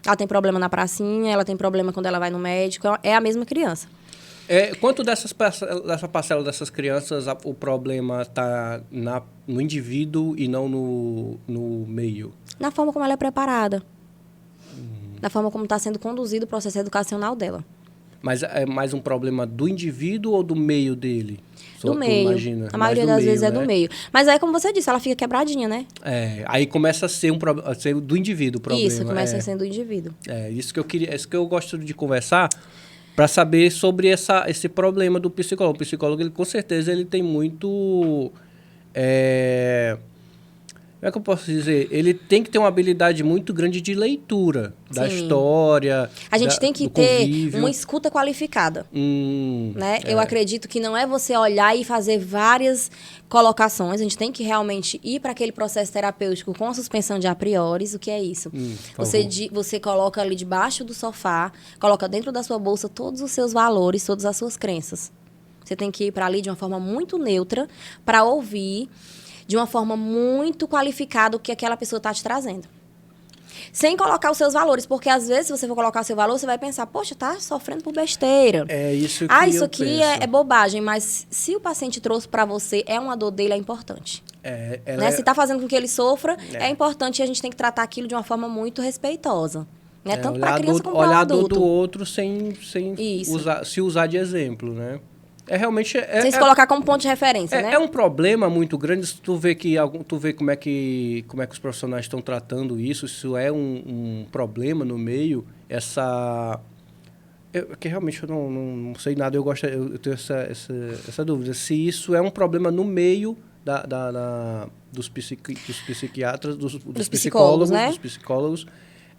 ela tem problema na pracinha, ela tem problema quando ela vai no médico, é a mesma criança. Quanto dessa parcela dessas crianças, o problema está no indivíduo e não no meio? Na forma como ela é preparada. Na forma como está sendo conduzido o processo educacional dela. Mas é mais um problema do indivíduo ou do meio dele? Do meio. Imagina. A maioria das vezes é do meio. Mas aí, como você disse, ela fica quebradinha, né? Aí começa a ser a ser do indivíduo o problema. Isso, começa a ser do indivíduo. Isso que eu queria, isso que eu gosto de conversar para saber sobre esse problema do psicólogo. O psicólogo, ele, com certeza, ele tem muito... Como é que eu posso dizer? Ele tem que ter uma habilidade muito grande de leitura da história. A gente tem que ter uma escuta qualificada. Né? Eu acredito que não é você olhar e fazer várias colocações. A gente tem que realmente ir para aquele processo terapêutico com a suspensão de a priori. O que é isso? Você coloca ali debaixo do sofá, coloca dentro da sua bolsa todos os seus valores, todas as suas crenças. Você tem que ir para ali de uma forma muito neutra para ouvir de uma forma muito qualificada o que aquela pessoa está te trazendo. Sem colocar os seus valores, porque às vezes, se você for colocar o seu valor, você vai pensar, poxa, tá sofrendo por besteira. Isso que isso aqui é bobagem, mas se o paciente trouxe para você, uma dor dele, é importante. Se está fazendo com que ele sofra, é importante e a gente tem que tratar aquilo de uma forma muito respeitosa. Né? Tanto para a criança como para o adulto. Olhar do outro sem usar de exemplo, né? Realmente... Sem se colocar como ponto de referência, né? É um problema muito grande. Se tu vê como é que os profissionais estão tratando isso, isso é um problema no meio, que realmente eu não sei nada, eu tenho essa dúvida. Se isso é um problema no meio dos psiquiatras, dos psicólogos, né? Dos psicólogos,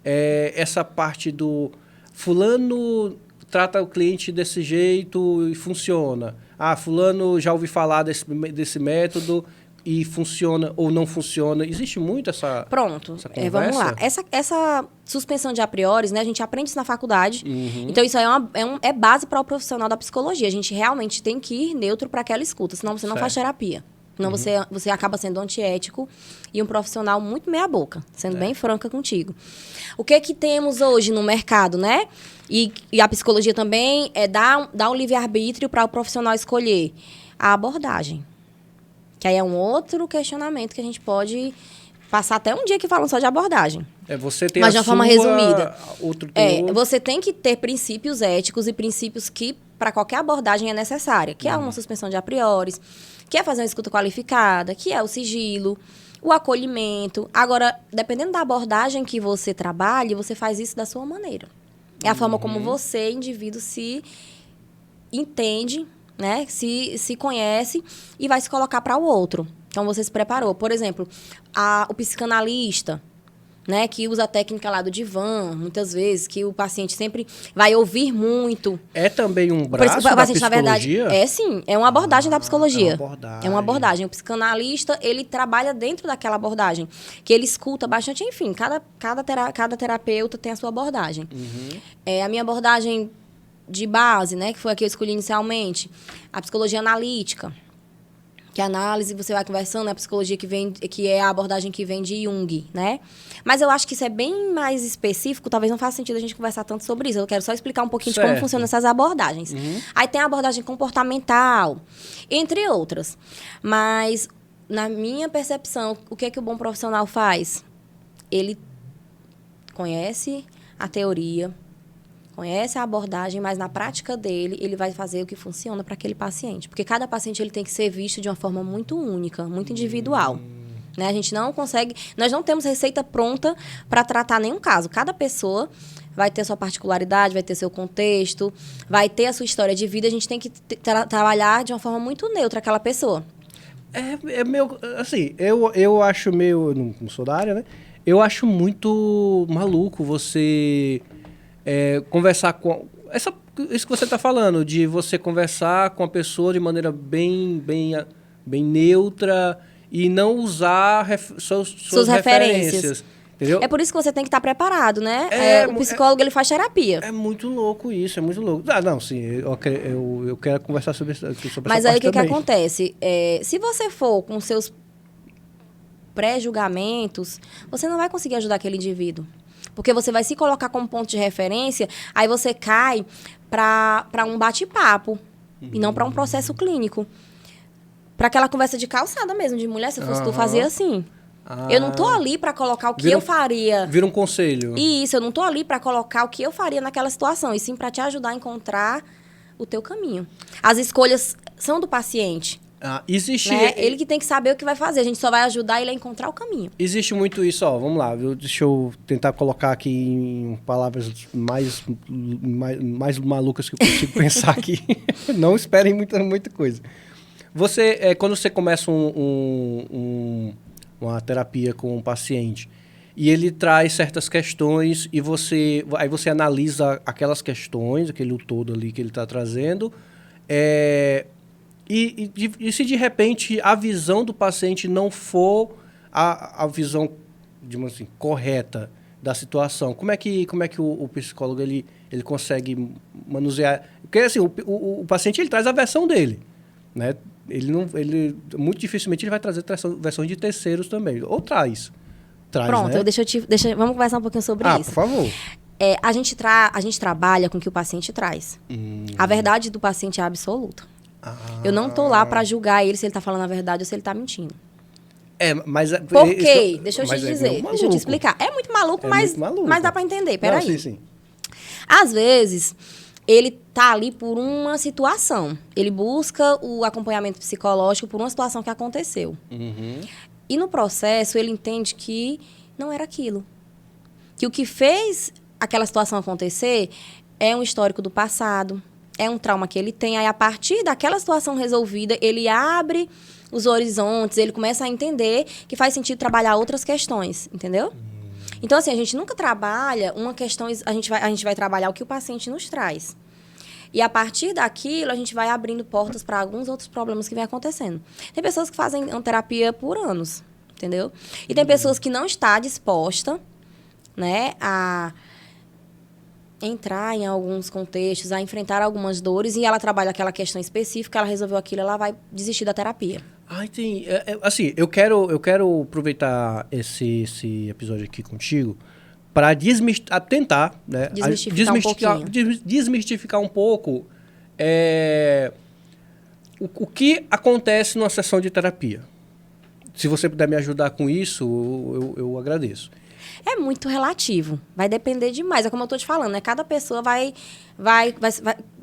essa parte do fulano trata o cliente desse jeito e funciona. Fulano já ouvi falar desse método e funciona ou não funciona. Existe muito essa conversa? Vamos lá. Essa suspensão de a priori, né? A gente aprende isso na faculdade. Então, isso aí é base para o profissional da psicologia. A gente realmente tem que ir neutro para aquela escuta, senão você não faz terapia. Senão você acaba sendo antiético e um profissional muito meia boca, sendo bem franca contigo. O que temos hoje no mercado, né? E a psicologia também dá um livre-arbítrio para o profissional escolher a abordagem. Que aí é um outro questionamento que a gente pode passar até um dia aqui falando só de abordagem. Você tem mas de uma forma resumida. Outro. Você tem que ter princípios éticos e princípios que para qualquer abordagem é necessária. Que é uma suspensão de a priori, que é fazer uma escuta qualificada, que é o sigilo, o acolhimento. Agora, dependendo da abordagem que você trabalhe, você faz isso da sua maneira. É a forma como você, indivíduo, se entende, né? Se conhece e vai se colocar para o outro. Então, você se preparou. Por exemplo, o psicanalista, né, que usa a técnica lá do divã, muitas vezes, que o paciente sempre vai ouvir muito. É também um braço da psicologia? Na verdade, sim. É uma abordagem da psicologia. É uma abordagem. O psicanalista, ele trabalha dentro daquela abordagem, que ele escuta bastante. Enfim, cada terapeuta tem a sua abordagem. A minha abordagem de base, né, que foi a que eu escolhi inicialmente, a psicologia analítica, que é a análise, você vai conversando, a psicologia que é a abordagem que vem de Jung, né? Mas eu acho que isso é bem mais específico, talvez não faça sentido a gente conversar tanto sobre isso. Eu quero só explicar um pouquinho de como funcionam essas abordagens. Aí tem a abordagem comportamental, entre outras. Mas, na minha percepção, o que é que o bom profissional faz? Ele conhece a teoria, conhece a abordagem, mas na prática dele, ele vai fazer o que funciona para aquele paciente. Porque cada paciente ele tem que ser visto de uma forma muito única, muito individual. Né? A gente não consegue... Nós não temos receita pronta para tratar nenhum caso. Cada pessoa vai ter sua particularidade, vai ter seu contexto, vai ter a sua história de vida. A gente tem que trabalhar de uma forma muito neutra aquela pessoa. É meio... Assim, eu acho meio... Eu não sou da área, né? Eu acho muito maluco você... conversar com... Isso que você está falando, de você conversar com a pessoa de maneira bem neutra e não usar suas referências. Entendeu? É por isso que você tem que estar preparado, né? O psicólogo, ele faz terapia. É muito louco isso, é muito louco. Não, sim, eu quero conversar sobre essa parte. Mas aí o que acontece? Se você for com seus pré-julgamentos, você não vai conseguir ajudar aquele indivíduo. Porque você vai se colocar como ponto de referência, aí você cai para um bate-papo e não para um processo clínico. Para aquela conversa de calçada mesmo, de mulher, se eu fosse tu, fazia assim. Eu não tô ali para colocar o que eu faria. Vira um conselho. Isso, eu não tô ali para colocar o que eu faria naquela situação, e sim para te ajudar a encontrar o teu caminho. As escolhas são do paciente. Existe... Né? Ele que tem que saber o que vai fazer. A gente só vai ajudar ele a encontrar o caminho. Existe muito isso, vamos lá. Deixa eu tentar colocar aqui em palavras mais malucas que eu consigo pensar aqui. Não esperem muita coisa. Quando você começa uma terapia com um paciente e ele traz certas questões e aí você analisa aquelas questões, aquele todo ali que ele está trazendo, E se de repente a visão do paciente não for a visão, digamos assim, correta da situação, como é que o psicólogo ele consegue manusear? Porque assim, o paciente ele traz a versão dele, né? Muito dificilmente ele vai trazer versões de terceiros também, ou traz. Pronto, né? Vamos conversar um pouquinho sobre isso. Por favor. A gente trabalha com o que o paciente traz. A verdade do paciente é absoluta. Eu não tô lá para julgar ele se ele tá falando a verdade ou se ele tá mentindo. Mas... Por quê? Deixa eu te dizer. Deixa eu te explicar. É muito maluco, mas dá para entender. Peraí. Sim. Às vezes, ele tá ali por uma situação. Ele busca o acompanhamento psicológico por uma situação que aconteceu. E no processo, ele entende que não era aquilo. Que o que fez aquela situação acontecer é um histórico do passado, é um trauma que ele tem. Aí, a partir daquela situação resolvida, ele abre os horizontes, ele começa a entender que faz sentido trabalhar outras questões, entendeu? Então, assim, a gente nunca trabalha uma questão... A gente vai trabalhar o que o paciente nos traz. E, a partir daquilo, a gente vai abrindo portas para alguns outros problemas que vem acontecendo. Tem pessoas que fazem terapia por anos, entendeu? E tem pessoas que não estão dispostas, né, a entrar em alguns contextos, a enfrentar algumas dores, e ela trabalha aquela questão específica, ela resolveu aquilo, ela vai desistir da terapia. Entendi. Assim, eu quero aproveitar esse episódio aqui contigo para tentar, né, desmistificar um pouco o que acontece numa sessão de terapia. Se você puder me ajudar com isso, eu agradeço. É muito relativo. Vai depender demais. É como eu estou te falando, né? Cada pessoa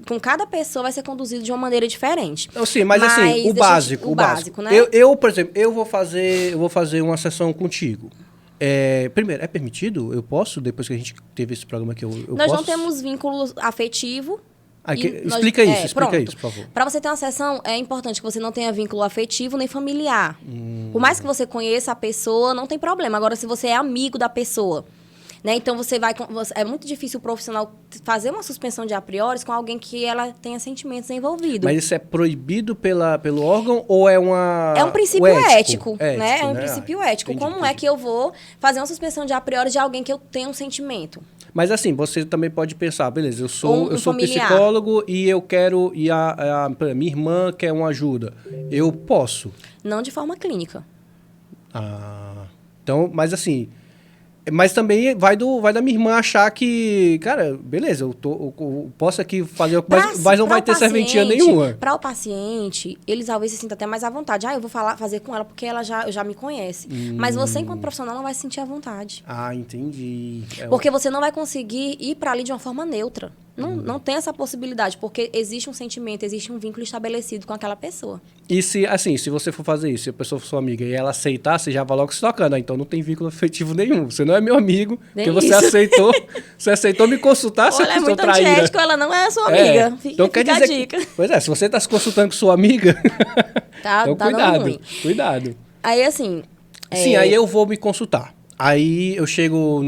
com cada pessoa vai ser conduzido de uma maneira diferente. Sim, mas assim, o básico, né? Por exemplo, eu vou fazer uma sessão contigo. Primeiro, é permitido? Eu posso, depois que a gente teve esse programa aqui, Nós não temos vínculo afetivo. Explica isso, por favor. Para você ter uma sessão, é importante que você não tenha vínculo afetivo nem familiar. Por mais que você conheça a pessoa, não tem problema. Agora, se você é amigo da pessoa, Né? Então, é muito difícil o profissional fazer uma suspensão de a priori com alguém que ela tenha sentimentos envolvidos. Mas isso é proibido pelo órgão ou é uma... É um princípio ético, né? É um né? princípio ético. Entendi, Como é que eu vou fazer uma suspensão de a priori de alguém que eu tenho um sentimento? Mas assim, você também pode pensar, beleza, eu sou familiar. psicólogo e eu quero... E minha irmã quer uma ajuda. Eu posso? Não de forma clínica. Então, mas assim... Mas também vai da minha irmã achar que, cara, beleza, eu posso aqui fazer, mas não vai ter serventia nenhuma. Para o paciente, eles talvez se sintam até mais à vontade. Eu vou fazer com ela porque ela já me conhece. Mas você, enquanto profissional, não vai se sentir à vontade. Entendi. Porque você não vai conseguir ir para ali de uma forma neutra. Não tem essa possibilidade, porque existe um sentimento, existe um vínculo estabelecido com aquela pessoa. E se você for fazer isso, se a pessoa for sua amiga e ela aceitar, você já vai logo se tocando. Então não tem vínculo afetivo nenhum. Você não é meu amigo, porque você aceitou me consultar, se eu sou traíra. Ela é muito antiético, ela não é sua amiga. Então quer dizer a dica. Pois é, se você está se consultando com sua amiga, então cuidado. Aí assim... Sim, aí eu vou me consultar. Aí eu chego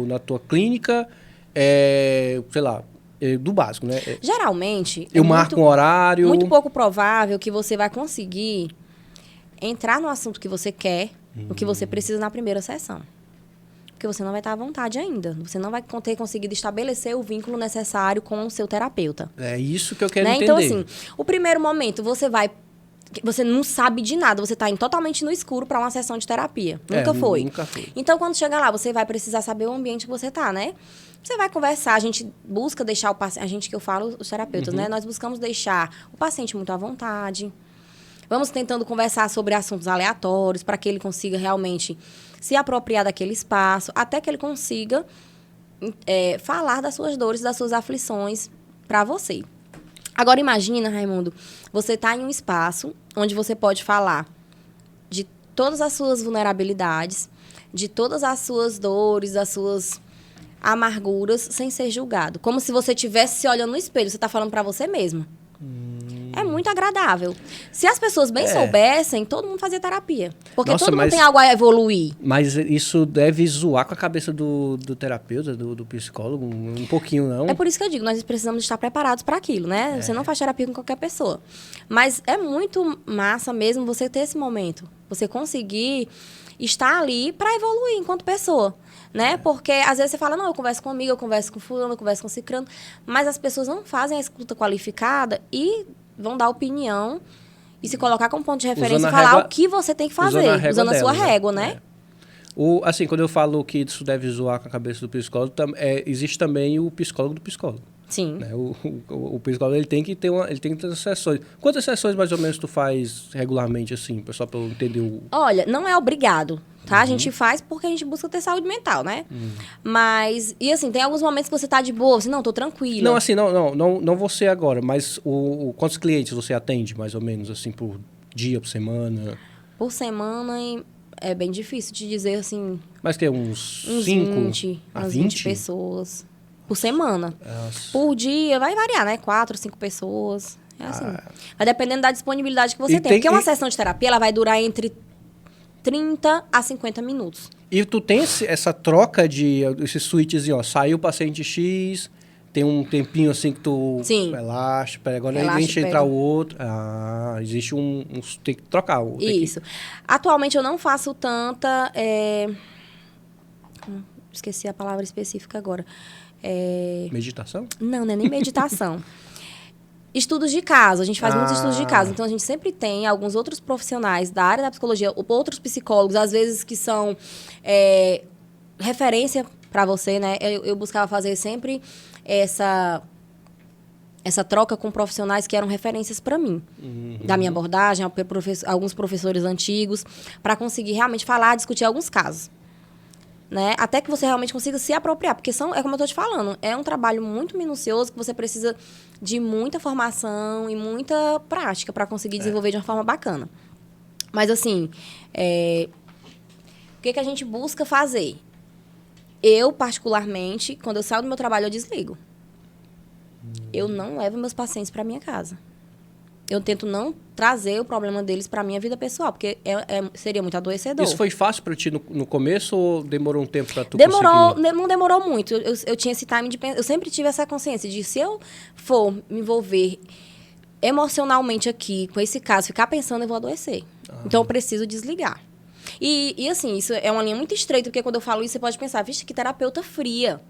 na tua clínica, sei lá, do básico, né? Geralmente... Eu marco um horário... Muito pouco provável que você vai conseguir entrar no assunto que você quer, o que você precisa na primeira sessão. Porque você não vai estar à vontade ainda. Você não vai ter conseguido estabelecer o vínculo necessário com o seu terapeuta. É isso que eu quero entender. Então, assim, o primeiro momento, você não sabe de nada, você está totalmente no escuro para uma sessão de terapia. Nunca foi. Então, quando chegar lá, você vai precisar saber o ambiente que você está, né? Você vai conversar, a gente busca deixar o paciente... A gente que eu falo, os terapeutas, né? Nós buscamos deixar o paciente muito à vontade. Vamos tentando conversar sobre assuntos aleatórios para que ele consiga realmente se apropriar daquele espaço, até que ele consiga falar das suas dores, das suas aflições para você. Agora, imagina, Raimundo, você está em um espaço onde você pode falar de todas as suas vulnerabilidades, de todas as suas dores, das suas amarguras, sem ser julgado. Como se você estivesse se olhando no espelho, você está falando para você mesmo. É muito agradável. Se as pessoas bem soubessem, todo mundo fazia terapia. Porque todo mundo tem algo a evoluir. Mas isso deve zoar com a cabeça do terapeuta, do psicólogo, um pouquinho, não? É por isso que eu digo, nós precisamos estar preparados para aquilo, né? Você não faz terapia com qualquer pessoa. Mas é muito massa mesmo você ter esse momento. Você conseguir estar ali para evoluir enquanto pessoa. Né? Porque às vezes você fala, não, eu converso com um amigo, eu converso com fulano, eu converso com cicrano, mas as pessoas não fazem a escuta qualificada e vão dar opinião e se colocar como ponto de referência e falar o que você tem que fazer, usando a sua régua, né? Assim, quando eu falo que isso deve zoar com a cabeça do psicólogo, existe também o psicólogo do psicólogo. Sim. Né? O psicólogo ele tem que ter sessões. Quantas sessões mais ou menos tu faz regularmente, assim, pessoal, para eu entender Olha, não é obrigado. Tá? A gente faz porque a gente busca ter saúde mental, né? Mas, e assim, tem alguns momentos que você tá de boa, você, não, tô tranquila. Não, assim, não você agora, mas quantos clientes você atende, mais ou menos, assim, por dia, por semana? Por semana é bem difícil de dizer, assim... Mas tem uns 5? 20, umas 20 pessoas por semana. Nossa. Por dia, vai variar, né? 4, 5 pessoas. É assim. Vai dependendo da disponibilidade que você tem. Porque uma sessão de terapia, ela vai durar entre 30 a 50 minutos. E tu tem essa troca esse switchzinho, ó, saiu o paciente X, tem um tempinho assim que tu relaxa, agora deixa entrar o outro. Existe tem que trocar. Isso. Atualmente eu não faço tanta... Esqueci a palavra específica agora. Meditação? Não é nem meditação. Estudos de caso, a gente faz muitos estudos de caso. Então, a gente sempre tem alguns outros profissionais da área da psicologia, outros psicólogos, às vezes que são referência para você, né? Eu buscava fazer sempre essa troca com profissionais que eram referências para mim. Da minha abordagem, alguns professores antigos, para conseguir realmente falar, discutir alguns casos. Né? Até que você realmente consiga se apropriar, porque é como eu estou te falando, é um trabalho muito minucioso que você precisa de muita formação e muita prática para conseguir desenvolver de uma forma bacana. Mas, assim, o que a gente busca fazer? Eu, particularmente, quando eu saio do meu trabalho, eu desligo. Eu não levo meus pacientes para minha casa. eu tento não trazer o problema deles para minha vida pessoal, porque seria muito adoecedor. Isso foi fácil para ti no começo ou demorou um tempo para tu conseguir? Não demorou muito. Eu tinha esse time de pensar. Eu sempre tive essa consciência de se eu for me envolver emocionalmente aqui com esse caso, ficar pensando, eu vou adoecer. Então, eu preciso desligar. E assim, isso é uma linha muito estreita, porque quando eu falo isso, você pode pensar, vixe, que terapeuta fria.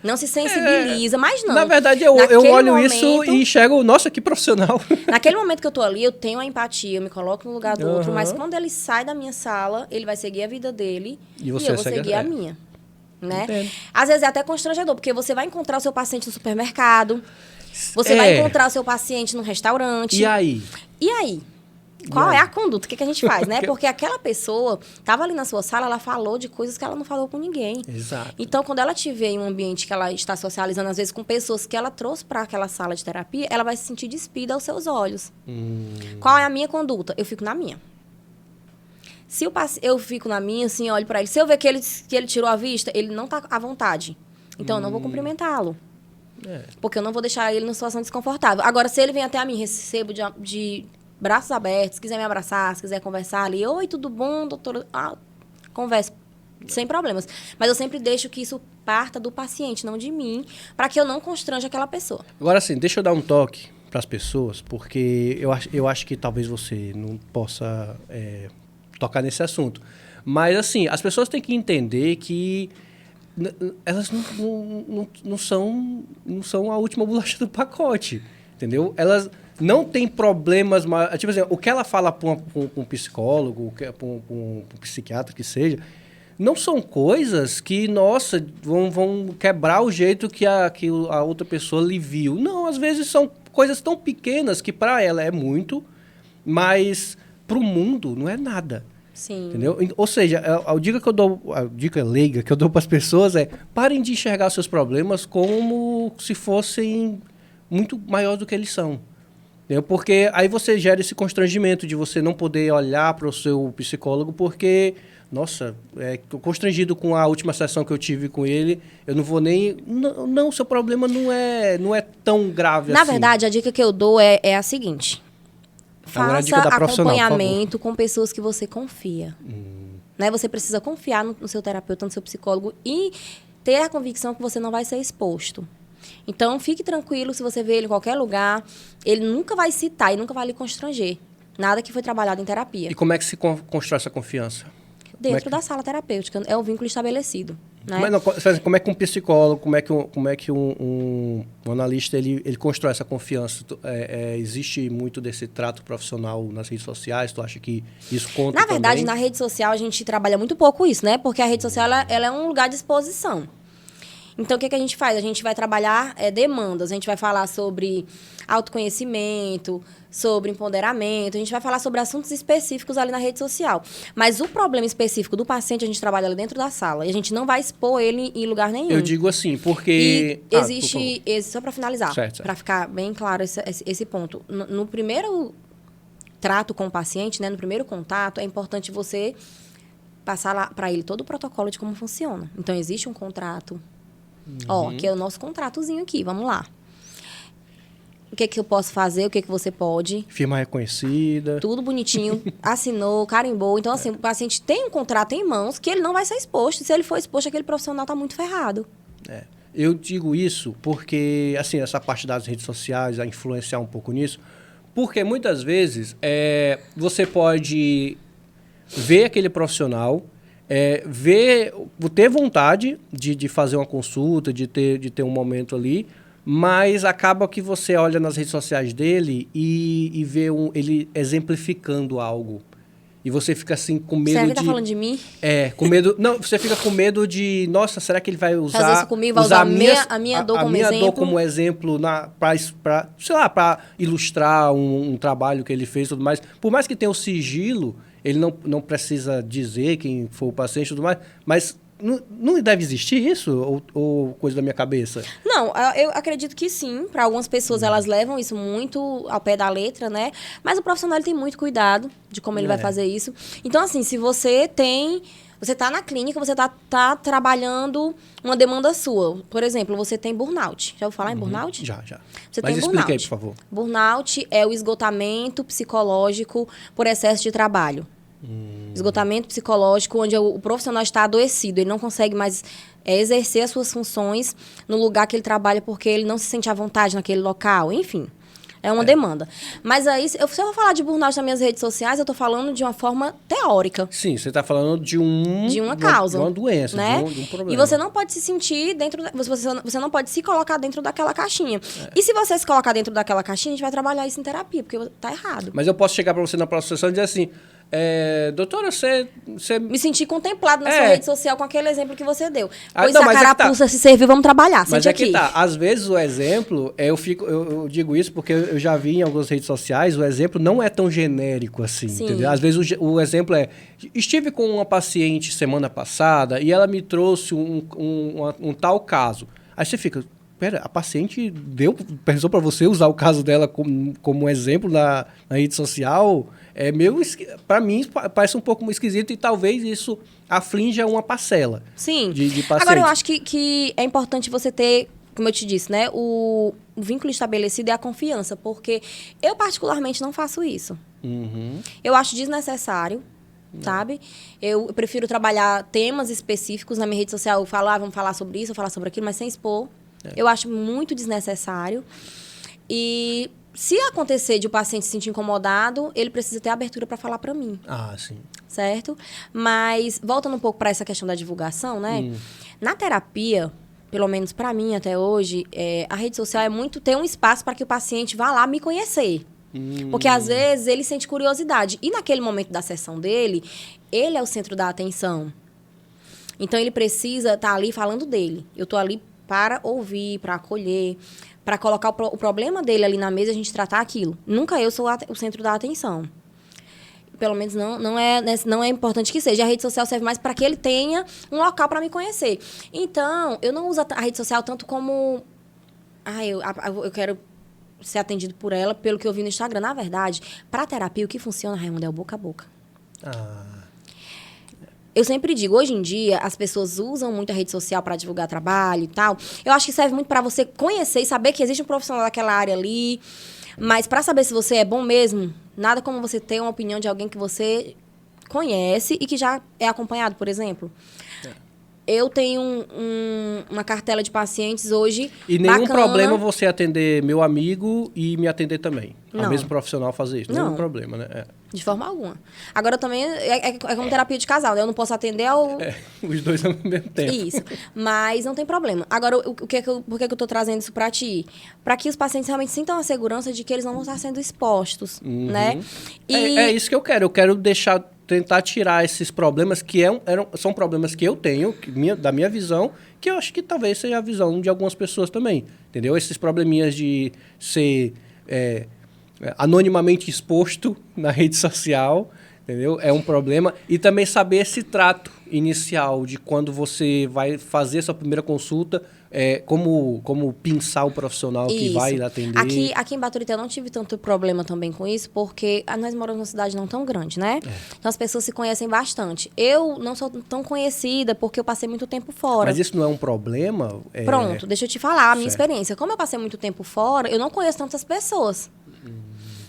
Não se sensibiliza, mas não. Na verdade, eu olho isso e enxergo, nossa, que profissional. Naquele momento que eu tô ali, eu tenho a empatia, eu me coloco no lugar do outro, mas quando ele sai da minha sala, ele vai seguir a vida dele e eu vou seguir a minha. Né? Entendo. Às vezes é até constrangedor, porque você vai encontrar o seu paciente no supermercado, você vai encontrar o seu paciente no restaurante. E aí? Qual é a conduta? O que a gente faz, né? Porque aquela pessoa estava ali na sua sala, ela falou de coisas que ela não falou com ninguém. Exato. Então, quando ela te vê em um ambiente que ela está socializando, às vezes, com pessoas que ela trouxe para aquela sala de terapia, ela vai se sentir despida aos seus olhos. Qual é a minha conduta? Eu fico na minha. Se eu fico na minha, assim, olho para ele. Se eu ver que ele tirou a vista, ele não está à vontade. Então, eu não vou cumprimentá-lo. Porque eu não vou deixar ele numa situação desconfortável. Agora, se ele vem até a mim, recebo de braços abertos, se quiser me abraçar, se quiser conversar ali, oi, tudo bom, doutora? Conversa, sem problemas. Mas eu sempre deixo que isso parta do paciente, não de mim, para que eu não constranja aquela pessoa. Agora, assim, deixa eu dar um toque para as pessoas, porque eu acho que talvez você não possa tocar nesse assunto. Mas, assim, as pessoas têm que entender que elas não são a última bolacha do pacote, entendeu? Elas não têm problemas, tipo assim, o que ela fala para um psicólogo, para um psiquiatra que seja, não são coisas que, nossa, vão quebrar o jeito que a outra pessoa lhe viu. Não, às vezes são coisas tão pequenas que para ela é muito, mas para o mundo não é nada. Sim. Entendeu? Ou seja, a dica leiga que eu dou para as pessoas é: parem de enxergar seus problemas como se fossem muito maiores do que eles são. Entendeu? Porque aí você gera esse constrangimento de você não poder olhar para o seu psicólogo porque, nossa, tô constrangido com a última sessão que eu tive com ele, eu não vou nem... Não, seu problema não é tão grave assim. Na verdade, a dica que eu dou é a seguinte: faça acompanhamento com pessoas que você confia. Né? Você precisa confiar no seu terapeuta, no seu psicólogo e ter a convicção que você não vai ser exposto. Então, fique tranquilo, se você vê ele em qualquer lugar, ele nunca vai citar e nunca vai lhe constranger. Nada que foi trabalhado em terapia. E como é que se constrói essa confiança? Dentro da sala terapêutica, é o vínculo estabelecido. Né? Como é que um psicólogo, como é que um analista ele constrói essa confiança? Existe muito desse trato profissional nas redes sociais? Tu acha que isso conta Na verdade, também? Na rede social a gente trabalha muito pouco isso, né? Porque a rede social ela é um lugar de exposição. Então, o que a gente faz? A gente vai trabalhar demandas, a gente vai falar sobre autoconhecimento, sobre empoderamento, a gente vai falar sobre assuntos específicos ali na rede social. Mas o problema específico do paciente, a gente trabalha ali dentro da sala e a gente não vai expor ele em lugar nenhum. Eu digo assim, porque... E existe, só para finalizar, para ficar bem claro esse ponto. No primeiro trato com o paciente, né, no primeiro contato, é importante você passar para ele todo o protocolo de como funciona. Então, existe um contrato. Aqui é o nosso contratozinho aqui, vamos lá. O que eu posso fazer, o que você pode. Firma reconhecida. Tudo bonitinho, assinou, carimbou. Então, assim, o paciente tem um contrato em mãos que ele não vai ser exposto. Se ele for exposto, aquele profissional está muito ferrado. Eu digo isso porque, assim, essa parte das redes sociais, a influenciar um pouco nisso, porque muitas vezes você pode ver aquele profissional... ter vontade de fazer uma consulta, de ter um momento ali, mas acaba que você olha nas redes sociais dele e vê ele exemplificando algo. E você fica assim com medo Será que tá falando de mim? Com medo... Não, você fica com medo de... Nossa, será que ele vai usar... Fazer isso comigo, vai usar a minha dor como exemplo? A minha dor como exemplo para ilustrar um trabalho que ele fez e tudo mais. Por mais que tenha o sigilo, ele não precisa dizer quem foi o paciente e tudo mais, mas não deve existir isso? Ou coisa da minha cabeça? Não, eu acredito que sim. Para algumas pessoas, elas levam isso muito ao pé da letra, né? Mas o profissional ele tem muito cuidado de como ele vai fazer isso. Então, assim, se você tem Você está na clínica, você tá trabalhando uma demanda sua. Por exemplo, você tem burnout. Já ouviu falar em burnout? Já. Você Mas tem explica burnout. aí, por favor. Burnout é o esgotamento psicológico por excesso de trabalho. Esgotamento psicológico, onde o profissional está adoecido, ele não consegue mais exercer as suas funções no lugar que ele trabalha porque ele não se sente à vontade naquele local, enfim. É uma demanda. Mas aí, se eu for falar de burnout nas minhas redes sociais, eu estou falando de uma forma teórica. Sim, você está falando de uma causa. De uma doença, né? de um problema. E você não pode se sentir dentro... Você não pode se colocar dentro daquela caixinha. E se você se colocar dentro daquela caixinha, a gente vai trabalhar isso em terapia, porque tá errado. Mas eu posso chegar para você na próxima sessão e dizer assim... doutora, você... Me sentir contemplado na sua rede social com aquele exemplo que você deu. Pois não, a carapuça se serviu, vamos trabalhar. Mas sente aqui aqui. tá. Às vezes o exemplo, eu digo isso porque eu já vi em algumas redes sociais, o exemplo não é tão genérico assim, Sim. entendeu? Às vezes o exemplo é, estive com uma paciente semana passada e ela me trouxe um tal caso. Aí você fica, pera, a paciente pensou para você usar o caso dela como exemplo na rede social? É meio, para mim, parece um pouco esquisito e talvez isso aflinja uma parcela. Sim. De pacientes. Agora, eu acho que é importante você ter, como eu te disse, né, o vínculo estabelecido é a confiança, porque eu particularmente não faço isso. Eu acho desnecessário, sabe? Eu prefiro trabalhar temas específicos na minha rede social, eu falo, vamos falar sobre isso, falar sobre aquilo, mas sem expor. Eu acho muito desnecessário. E... se acontecer de o paciente se sentir incomodado, ele precisa ter abertura para falar para mim. Sim. Certo? Mas, voltando um pouco para essa questão da divulgação, né? Na terapia, pelo menos para mim até hoje, a rede social é muito ter um espaço para que o paciente vá lá me conhecer. Porque, às vezes, ele sente curiosidade. E, naquele momento da sessão dele, ele é o centro da atenção. Então, ele precisa estar ali falando dele. Eu estou ali para ouvir, para acolher, para colocar o problema dele ali na mesa e a gente tratar aquilo. Nunca eu sou o centro da atenção. Pelo menos não é importante que seja. A rede social serve mais para que ele tenha um local para me conhecer. Então, eu não uso a rede social tanto como... eu quero ser atendido por ela pelo que eu vi no Instagram. Na verdade, para a terapia, o que funciona, Raimundo, é o boca a boca. Eu sempre digo, hoje em dia, as pessoas usam muito a rede social para divulgar trabalho e tal. Eu acho que serve muito para você conhecer e saber que existe um profissional daquela área ali. Mas para saber se você é bom mesmo, nada como você ter uma opinião de alguém que você conhece e que já é acompanhado, por exemplo. Eu tenho uma cartela de pacientes hoje E nenhum bacana. problema você atender meu amigo e me atender também. Não. O mesmo profissional fazer isso. Não. Nenhum problema, né? De forma alguma. Agora, também é como terapia de casal, né? Eu não posso atender ao... Os dois ao mesmo tempo. Isso. Mas não tem problema. Agora, por que eu tô trazendo isso pra ti? Pra que os pacientes realmente sintam a segurança de que eles não vão estar sendo expostos, né? É isso que eu quero. Eu quero tentar tirar esses problemas que são problemas que eu tenho, da minha visão, que eu acho que talvez seja a visão de algumas pessoas também, entendeu? Esses probleminhas de ser anonimamente exposto na rede social, entendeu? É um problema. E também saber esse trato inicial de quando você vai fazer sua primeira consulta, como pinçar o profissional que vai atender. Aqui em Baturité eu não tive tanto problema também com isso, porque nós moramos numa cidade não tão grande, né? Então as pessoas se conhecem bastante. Eu não sou tão conhecida porque eu passei muito tempo fora. Mas isso não é um problema? Pronto, deixa eu te falar a minha experiência. Como eu passei muito tempo fora, eu não conheço tantas pessoas.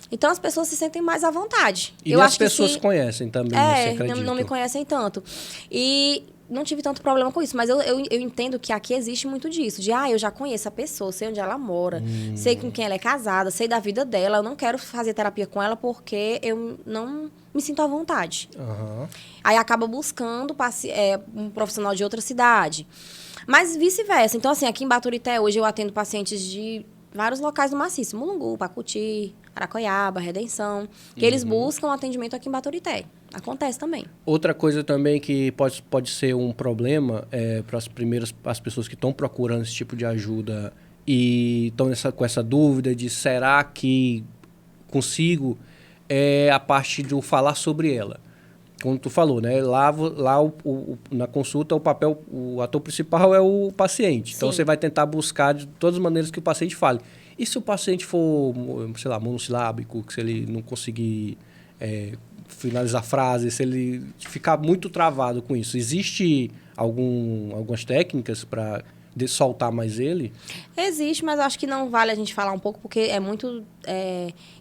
Então as pessoas se sentem mais à vontade. E as pessoas conhecem também, você acredita? Não me conhecem tanto. E não tive tanto problema com isso, mas eu entendo que aqui existe muito disso. Eu já conheço a pessoa, sei onde ela mora, sei com quem ela é casada, sei da vida dela. Eu não quero fazer terapia com ela porque eu não me sinto à vontade. Aí acaba buscando um profissional de outra cidade. Mas vice-versa. Então, assim, aqui em Baturité, hoje eu atendo pacientes de vários locais do maciço. Mulungu, Pacuti, Aracoiaba, Redenção. Que eles buscam atendimento aqui em Baturité. Acontece também. Outra coisa também que pode ser um problema para as pessoas que estão procurando esse tipo de ajuda e estão com essa dúvida de será que consigo, é a parte do falar sobre ela. Como tu falou, né? Lá na consulta, o ator principal é o paciente. Então, você vai tentar buscar de todas as maneiras que o paciente fale. E se o paciente for, sei lá, monossilábico, que se ele não conseguir finalizar frases, se ele ficar muito travado com isso, existe algumas técnicas para soltar mais ele? Existe, mas eu acho que não vale a gente falar um pouco, porque é muito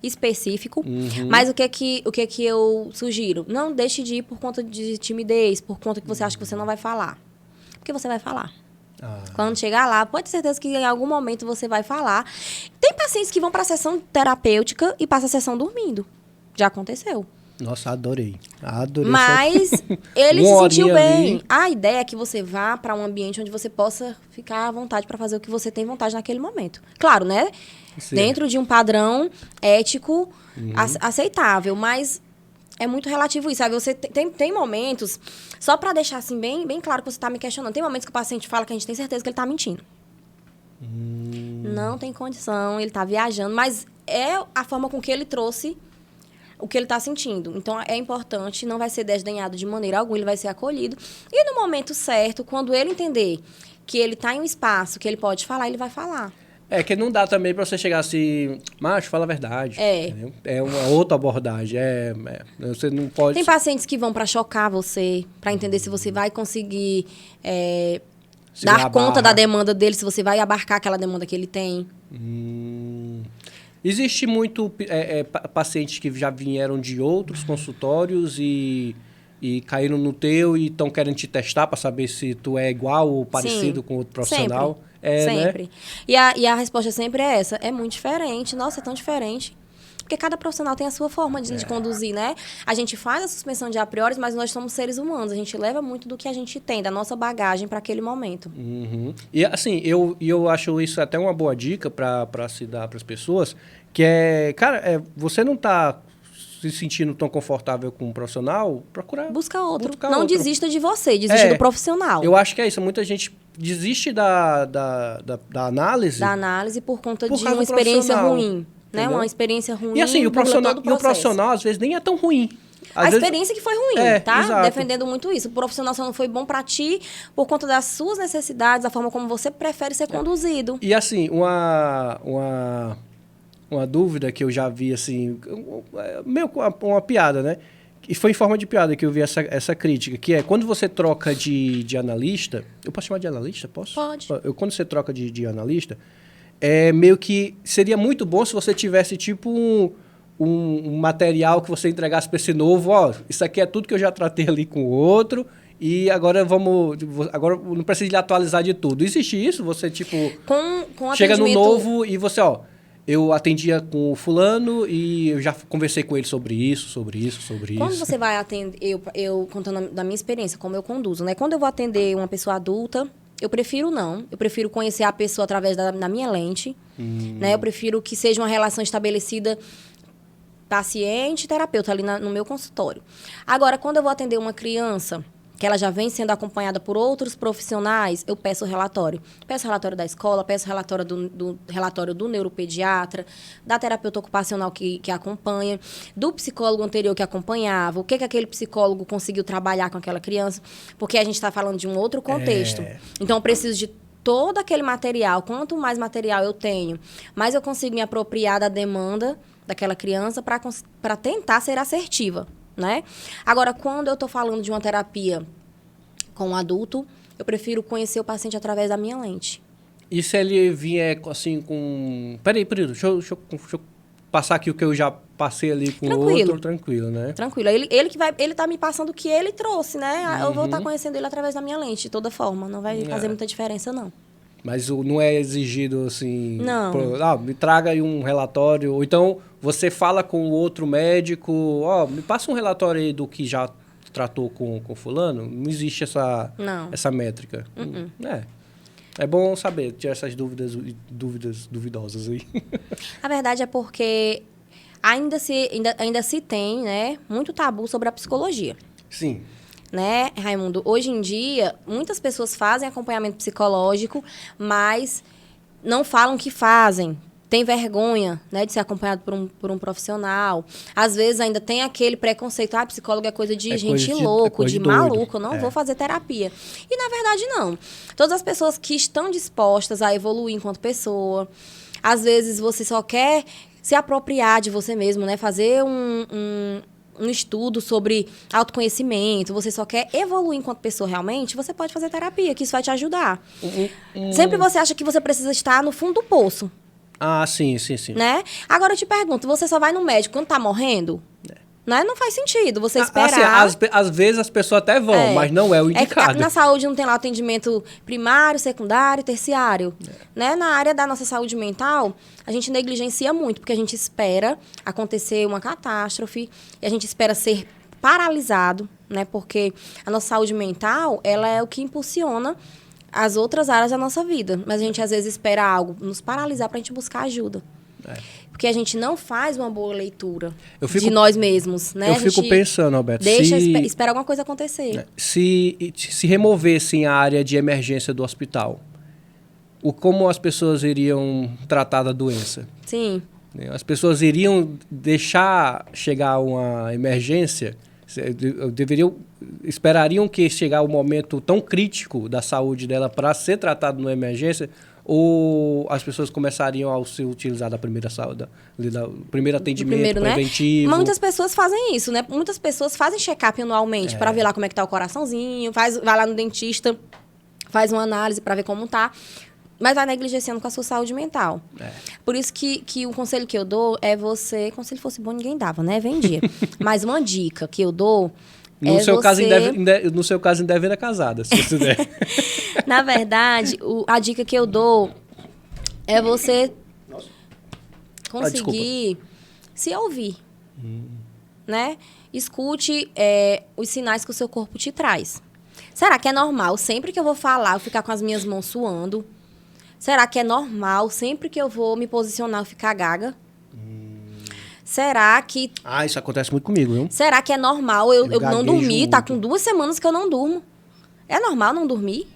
específico. Mas o que é que eu sugiro? Não deixe de ir por conta de timidez, por conta que você acha que você não vai falar. Porque você vai falar. Quando chegar lá, pode ter certeza que em algum momento você vai falar. Tem pacientes que vão para a sessão terapêutica e passam a sessão dormindo. Já aconteceu. Nossa, adorei. Mas ele se sentiu bem. A ideia é que você vá para um ambiente onde você possa ficar à vontade para fazer o que você tem vontade naquele momento. Claro, né? Sim. Dentro de um padrão ético aceitável, mas é muito relativo isso, sabe? Você tem momentos, só para deixar assim bem claro que você está me questionando, tem momentos que o paciente fala que a gente tem certeza que ele está mentindo. Não tem condição, ele está viajando, mas é a forma com que ele trouxe o que ele está sentindo. Então, é importante, não vai ser desdenhado de maneira alguma, ele vai ser acolhido. E no momento certo, quando ele entender que ele está em um espaço, que ele pode falar, ele vai falar. É que não dá também para você chegar assim, macho, fala a verdade. Entendeu? É uma outra abordagem. Você não pode... Tem pacientes que vão para chocar você, para entender se você vai conseguir dar conta da demanda dele, se você vai abarcar aquela demanda que ele tem. Existe muito pacientes que já vieram de outros consultórios e caíram no teu e estão querendo te testar para saber se tu é igual ou parecido com outro profissional. Sempre. Né? E a resposta sempre é essa. É muito diferente. Nossa, é tão diferente. Porque cada profissional tem a sua forma de conduzir, né? A gente faz a suspensão de a priori, mas nós somos seres humanos. A gente leva muito do que a gente tem, da nossa bagagem para aquele momento. E assim, eu acho isso até uma boa dica para se dar para as pessoas, que você não está se sentindo tão confortável com um profissional, busca outro. Não desista de você, desista do profissional. Eu acho que é isso. Muita gente desiste da análise. Da análise por conta de uma experiência ruim. Né? Uma experiência ruim. E assim, o profissional às vezes nem é tão ruim. A experiência que foi ruim, tá? Exato. Defendendo muito isso. O profissional só não foi bom pra ti por conta das suas necessidades, da forma como você prefere ser conduzido. E assim, uma dúvida que eu já vi, assim, meio uma piada, né? E foi em forma de piada que eu vi essa crítica, que é quando você troca de analista... Eu posso chamar de analista? Posso? Pode. Quando você troca de analista, é meio que seria muito bom se você tivesse tipo um material que você entregasse para esse novo, isso aqui é tudo que eu já tratei ali com o outro e agora não precisa de atualizar de tudo. Existe isso? Você tipo com chega no novo e você, eu atendia com o fulano e eu já conversei com ele sobre isso. Quando você vai atender, eu contando da minha experiência, como eu conduzo, né? Quando eu vou atender uma pessoa adulta, eu prefiro não. Eu prefiro conhecer a pessoa através da minha lente. Né? Eu prefiro que seja uma relação estabelecida paciente e terapeuta ali no meu consultório. Agora, quando eu vou atender uma criança, que ela já vem sendo acompanhada por outros profissionais, eu peço o relatório. Peço o relatório da escola, peço o relatório relatório do neuropediatra, da terapeuta ocupacional que acompanha, do psicólogo anterior que acompanhava, o que aquele psicólogo conseguiu trabalhar com aquela criança, porque a gente está falando de um outro contexto. Então, eu preciso de todo aquele material. Quanto mais material eu tenho, mais eu consigo me apropriar da demanda daquela criança para tentar ser assertiva. Né? Agora, quando eu estou falando de uma terapia com um adulto, eu prefiro conhecer o paciente através da minha lente. E se ele vier assim com... Peraí, deixa eu passar aqui o que eu já passei ali com o outro, tranquilo, né? Tranquilo. Ele tá me passando o que ele trouxe, né? Eu vou estar conhecendo ele através da minha lente, de toda forma. Não vai fazer muita diferença, não. Mas não é exigido assim... Não. Me traga aí um relatório. Ou então você fala com o outro médico, me passa um relatório aí do que já tratou com fulano. Não existe essa métrica. É bom saber, tirar essas dúvidas duvidosas aí. A verdade é porque ainda se tem, né, muito tabu sobre a psicologia. Sim. Né, Raimundo? Hoje em dia, muitas pessoas fazem acompanhamento psicológico, mas não falam que fazem. Tem vergonha, né, de ser acompanhado por um profissional. Às vezes ainda tem aquele preconceito, psicólogo é coisa de gente louco, de maluco, eu não vou fazer terapia. E, na verdade, não. Todas as pessoas que estão dispostas a evoluir enquanto pessoa, às vezes você só quer se apropriar de você mesmo, né, fazer um estudo sobre autoconhecimento, você só quer evoluir enquanto pessoa realmente, você pode fazer terapia, que isso vai te ajudar. Sempre você acha que você precisa estar no fundo do poço. Ah, sim. Né? Agora eu te pergunto, você só vai no médico quando tá morrendo? Né? Não faz sentido você esperar. Assim, às vezes as pessoas até vão, mas não é o indicado. Na saúde não tem lá atendimento primário, secundário, terciário. Né? Na área da nossa saúde mental, a gente negligencia muito, porque a gente espera acontecer uma catástrofe, e a gente espera ser paralisado, né? Porque a nossa saúde mental, ela é o que impulsiona as outras áreas da nossa vida. Mas a gente, às vezes, espera algo nos paralisar pra gente buscar ajuda. Porque a gente não faz uma boa leitura de nós mesmos, né? Eu fico pensando, Alberto, espera alguma coisa acontecer. Se removessem a área de emergência do hospital, como as pessoas iriam tratar da doença? Sim. As pessoas iriam deixar chegar uma emergência, esperariam que chegar o momento tão crítico da saúde dela para ser tratado numa emergência, ou as pessoas começariam a se utilizar da primeira saúde, do primeiro atendimento preventivo? Né? Muitas pessoas fazem isso, né? Muitas pessoas fazem check-up anualmente para ver lá como é que tá o coraçãozinho, vai lá no dentista, faz uma análise para ver como tá, mas vai negligenciando com a sua saúde mental. Por isso que o conselho que eu dou é você... Conselho fosse bom, ninguém dava, né? Vendia. Mas uma dica que eu dou... No seu caso, ainda é casada, se você der. Na verdade, a dica que eu dou é você conseguir se ouvir. Né? Escute os sinais que o seu corpo te traz. Será que é normal, sempre que eu vou falar, eu ficar com as minhas mãos suando? Será que é normal, sempre que eu vou me posicionar, eu ficar gaga? Será que... isso acontece muito comigo, viu? Será que é normal eu não dormir? Muito. Tá com 2 semanas que eu não durmo. É normal não dormir?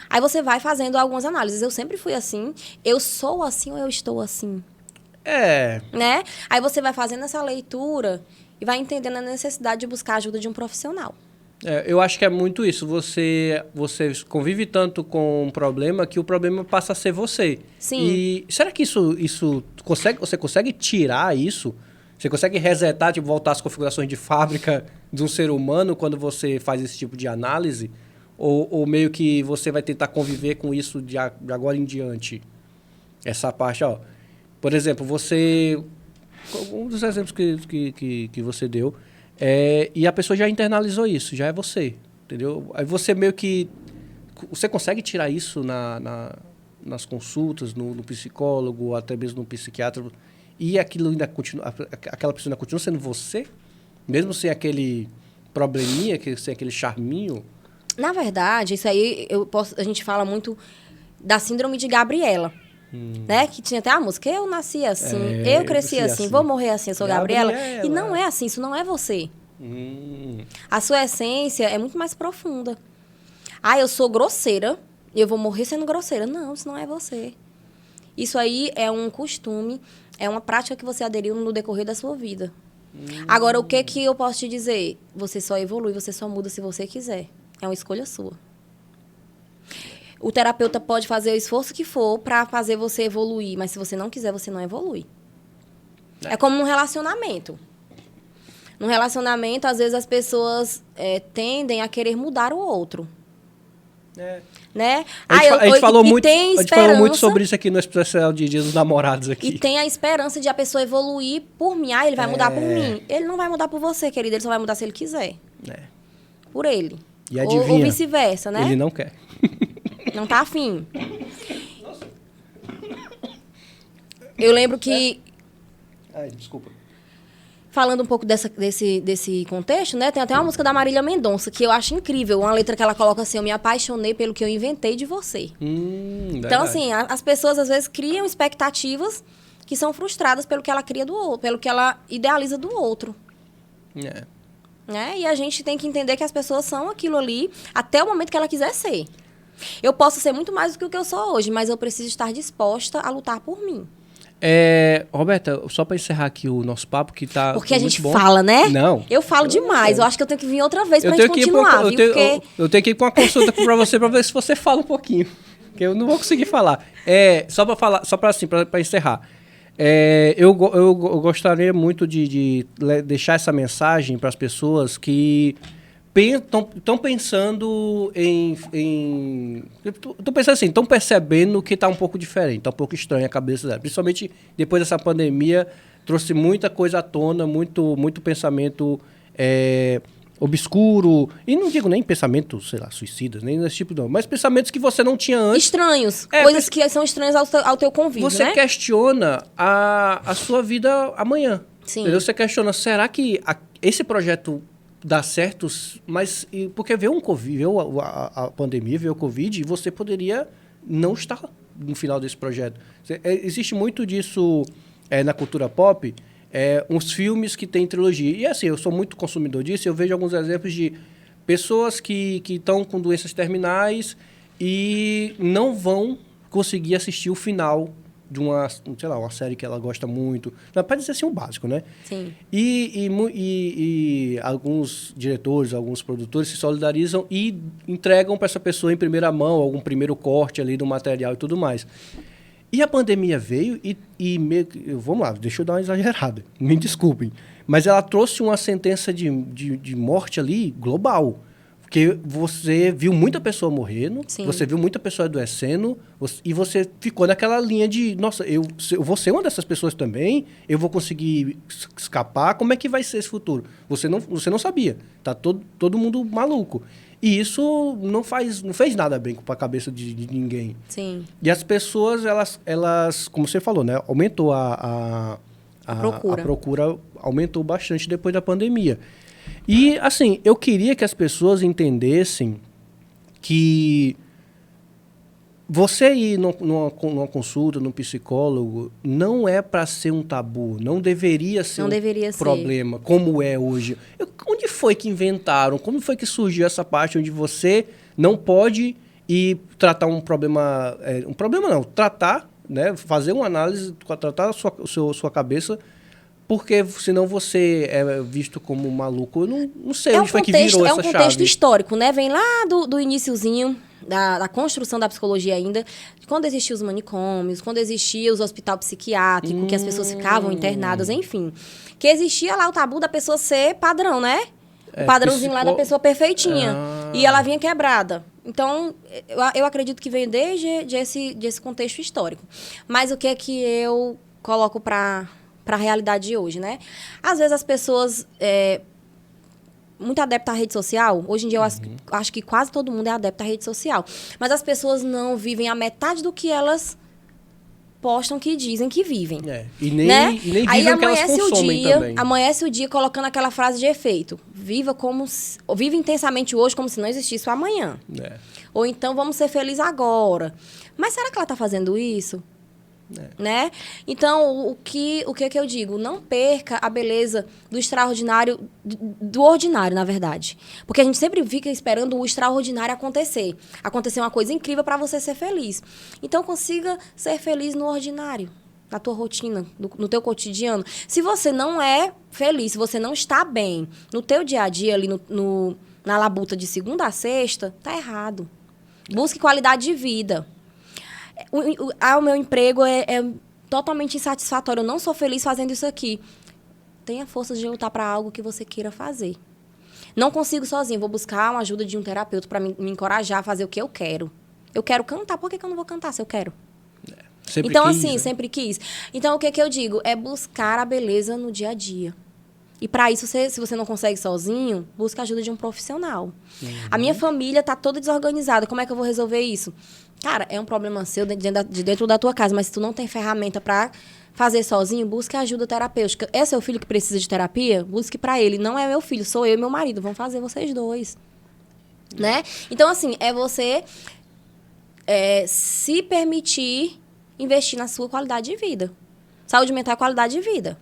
Aí você vai fazendo algumas análises. Eu sempre fui assim. Eu sou assim ou eu estou assim? Né? Aí você vai fazendo essa leitura e vai entendendo a necessidade de buscar a ajuda de um profissional. Eu acho que é muito isso. Você convive tanto com um problema que o problema passa a ser você. Sim. E será que você consegue tirar isso? Você consegue resetar, voltar às configurações de fábrica de um ser humano quando você faz esse tipo de análise? Ou meio que você vai tentar conviver com isso de agora em diante? Essa parte, por exemplo, um dos exemplos que você deu... e a pessoa já internalizou isso, já é você, entendeu? Aí você meio que... Você consegue tirar isso nas consultas, no psicólogo, ou até mesmo no psiquiatra, e aquilo ainda continua, aquela pessoa ainda continua sendo você? Mesmo sem aquele probleminha, sem aquele charminho? Na verdade, isso aí, a gente fala muito da síndrome de Gabriela. Né? Que tinha até a música, eu nasci assim, eu cresci assim, vou morrer assim, eu sou Gabriela. E não é assim, isso não é você. A sua essência é muito mais profunda. Eu sou grosseira, eu vou morrer sendo grosseira. Não, isso não é você. Isso aí é um costume, é uma prática que você aderiu no decorrer da sua vida. Agora, o que eu posso te dizer? Você só evolui, você só muda se você quiser. É uma escolha sua. O terapeuta pode fazer o esforço que for para fazer você evoluir, mas se você não quiser, você não evolui. É como num relacionamento. Num relacionamento, às vezes, as pessoas tendem a querer mudar o outro. Né? A gente falou muito sobre isso aqui no especial de Dia dos Namorados aqui. E tem a esperança de a pessoa evoluir por mim. Ele vai mudar por mim. Ele não vai mudar por você, querido. Ele só vai mudar se ele quiser. Por ele. E adivinha, ou vice-versa, né? Ele não quer. Não tá afim. Eu lembro que... desculpa. Falando um pouco desse contexto, né? Tem até uma música da Marília Mendonça, que eu acho incrível. Uma letra que ela coloca assim, eu me apaixonei pelo que eu inventei de você. Então, assim, as pessoas às vezes criam expectativas que são frustradas pelo que ela cria do outro, pelo que ela idealiza do outro. Né? E a gente tem que entender que as pessoas são aquilo ali até o momento que ela quiser ser. Eu posso ser muito mais do que o que eu sou hoje, mas eu preciso estar disposta a lutar por mim. Roberta, só para encerrar aqui o nosso papo, que tá porque a muito gente bom. Fala, né? Não. Eu falo demais. Eu acho que eu tenho que vir outra vez pra gente continuar, viu? Eu tenho que ir com uma consulta para você para ver se você fala um pouquinho. Porque eu não vou conseguir falar. Só para encerrar. Eu gostaria muito de deixar essa mensagem para as pessoas que estão pensando Estou pensando assim, estão percebendo que está um pouco diferente, está um pouco estranho a cabeça dela. Principalmente depois dessa pandemia, trouxe muita coisa à tona, muito pensamento obscuro. E não digo nem pensamentos, sei lá, suicidas, nem desse tipo não. Mas pensamentos que você não tinha antes. Estranhos. Coisas que são estranhas ao teu convívio, você né? questiona a sua vida amanhã. Sim. Entendeu? Você questiona, será que esse projeto dá certo? Mas porque veio a pandemia, veio o Covid, e você poderia não estar no final desse projeto. Existe muito disso na cultura pop, uns filmes que têm trilogia. E assim, eu sou muito consumidor disso, eu vejo alguns exemplos de pessoas que estão com doenças terminais e não vão conseguir assistir o final de uma série que ela gosta muito. Pode ser assim um básico, né? Sim. E alguns diretores, alguns produtores se solidarizam e entregam para essa pessoa em primeira mão algum primeiro corte ali do material e tudo mais. E a pandemia veio vamos lá, deixa eu dar uma exagerada, me desculpem, mas ela trouxe uma sentença de morte ali global. Porque você viu muita pessoa morrendo, Sim. Você viu muita pessoa adoecendo, e você ficou naquela linha de, nossa, eu vou ser uma dessas pessoas também, eu vou conseguir escapar, como é que vai ser esse futuro? Você não sabia, tá todo mundo maluco. E isso não fez nada bem para a cabeça de ninguém. Sim. E as pessoas, elas como você falou, né, aumentou a procura aumentou bastante depois da pandemia. E, assim, eu queria que as pessoas entendessem que você ir numa consulta, num psicólogo, não é para ser um tabu, não deveria ser problema, como é hoje. Onde foi que inventaram? Como foi que surgiu essa parte onde você não pode ir tratar um problema... um problema não, tratar, né, fazer uma análise, tratar a sua cabeça... Porque senão você é visto como maluco. Eu não sei onde foi que virou essa chave. É um contexto histórico, né? Vem lá do iniciozinho da construção da psicologia ainda, quando existiam os manicômios, quando existia os hospital psiquiátrico, que as pessoas ficavam internadas, enfim. Que existia lá o tabu da pessoa ser padrão, né? O padrãozinho lá da pessoa perfeitinha. E ela vinha quebrada. Então, eu acredito que vem desde esse contexto histórico. Mas o que é que eu coloco para a realidade de hoje, né? Às vezes as pessoas... muito adepto à rede social. Hoje em dia eu acho que quase todo mundo é adepto à rede social. Mas as pessoas não vivem a metade do que elas postam que dizem que vivem. E nem vivem o que elas consomem também. Amanhece o dia colocando aquela frase de efeito. Viva intensamente hoje como se não existisse o amanhã. Ou então vamos ser felizes agora. Mas será que ela está fazendo isso? Né? Então, o que eu digo? Não perca a beleza do extraordinário, do ordinário, na verdade. Porque a gente sempre fica esperando o extraordinário acontecer. Acontecer uma coisa incrível para você ser feliz. Então, consiga ser feliz no ordinário, na tua rotina, no teu cotidiano. Se você não é feliz, se você não está bem no teu dia a dia, ali na labuta de segunda a sexta, tá errado. Busque qualidade de vida. O meu emprego é totalmente insatisfatório. Eu não sou feliz fazendo isso aqui. Tenha força de lutar para algo que você queira fazer. Não consigo sozinho. Vou buscar uma ajuda de um terapeuta para me encorajar a fazer o que eu quero. Eu quero cantar. Por que eu não vou cantar se eu quero? Sempre quis. Então, o que eu digo? É buscar a beleza no dia a dia. E para isso, se você não consegue sozinho, busque a ajuda de um profissional. A minha família está toda desorganizada. Como é que eu vou resolver isso? Cara, é um problema seu de dentro da tua casa, mas se tu não tem ferramenta para fazer sozinho, busque ajuda terapêutica. É seu filho que precisa de terapia? Busque para ele. Não é meu filho, sou eu e meu marido. Vamos fazer vocês dois. Né? Então, assim, é você se permitir investir na sua qualidade de vida. Saúde mental é qualidade de vida.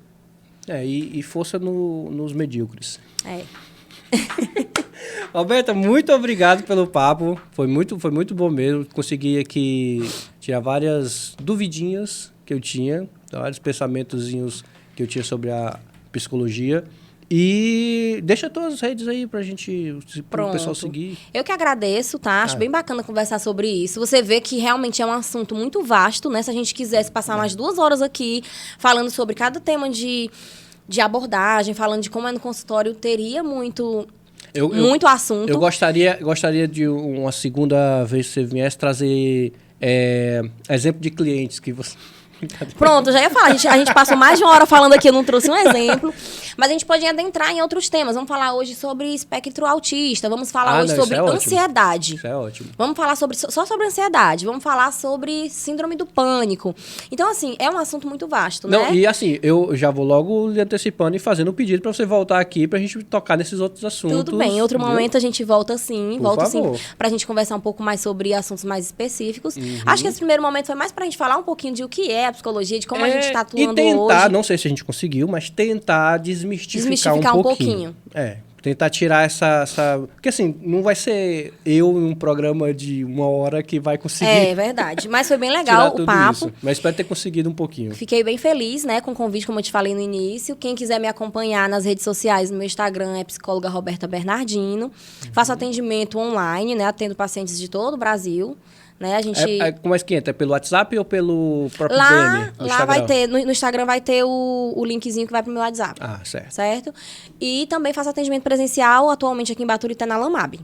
E força nos medíocres. Roberta, muito obrigado pelo papo. Foi muito bom mesmo. Consegui aqui tirar várias duvidinhas que eu tinha, vários pensamentozinhos que eu tinha sobre a psicologia. E deixa todas as redes aí pra gente, pro pessoal seguir. Eu que agradeço, tá? Acho bem bacana conversar sobre isso. Você vê que realmente é um assunto muito vasto, né? Se a gente quisesse passar mais 2 horas aqui falando sobre cada tema de abordagem, falando de como é no consultório, teria muito assunto. Eu gostaria de uma segunda vez que você viesse trazer exemplo de clientes que você... Pronto, já ia falar. A gente passou mais de 1 hora falando aqui, eu não trouxe um exemplo. Mas a gente pode adentrar em outros temas. Vamos falar hoje sobre espectro autista. Vamos falar hoje sobre ansiedade. Isso é ótimo. Vamos falar só sobre ansiedade. Vamos falar sobre síndrome do pânico. Então, assim, é um assunto muito vasto, né? Não, e assim, eu já vou logo lhe antecipando e fazendo o pedido para você voltar aqui pra gente tocar nesses outros assuntos. Tudo bem. Em outro momento a gente volta sim. Por favor. Sim, pra gente conversar um pouco mais sobre assuntos mais específicos. Acho que esse primeiro momento foi mais pra gente falar um pouquinho de o que é a psicologia, de como a gente está atuando hoje. E tentar, não sei se a gente conseguiu, mas tentar desmistificar um pouquinho. Tentar tirar essa... Porque assim, não vai ser eu em um programa de 1 hora que vai conseguir... É verdade. Mas foi bem legal o papo. Isso. Mas espero ter conseguido um pouquinho. Fiquei bem feliz, né, com o convite, como eu te falei no início. Quem quiser me acompanhar nas redes sociais, no meu Instagram é psicóloga Roberta Bernardino. Faço atendimento online, né, atendo pacientes de todo o Brasil. Né, a gente... Como é que entra? É pelo WhatsApp ou pelo próprio DM? Lá vai ter, no Instagram vai ter o linkzinho que vai pro meu WhatsApp. Ah, certo. Certo? E também faço atendimento presencial, atualmente aqui em Baturité, na Lamab.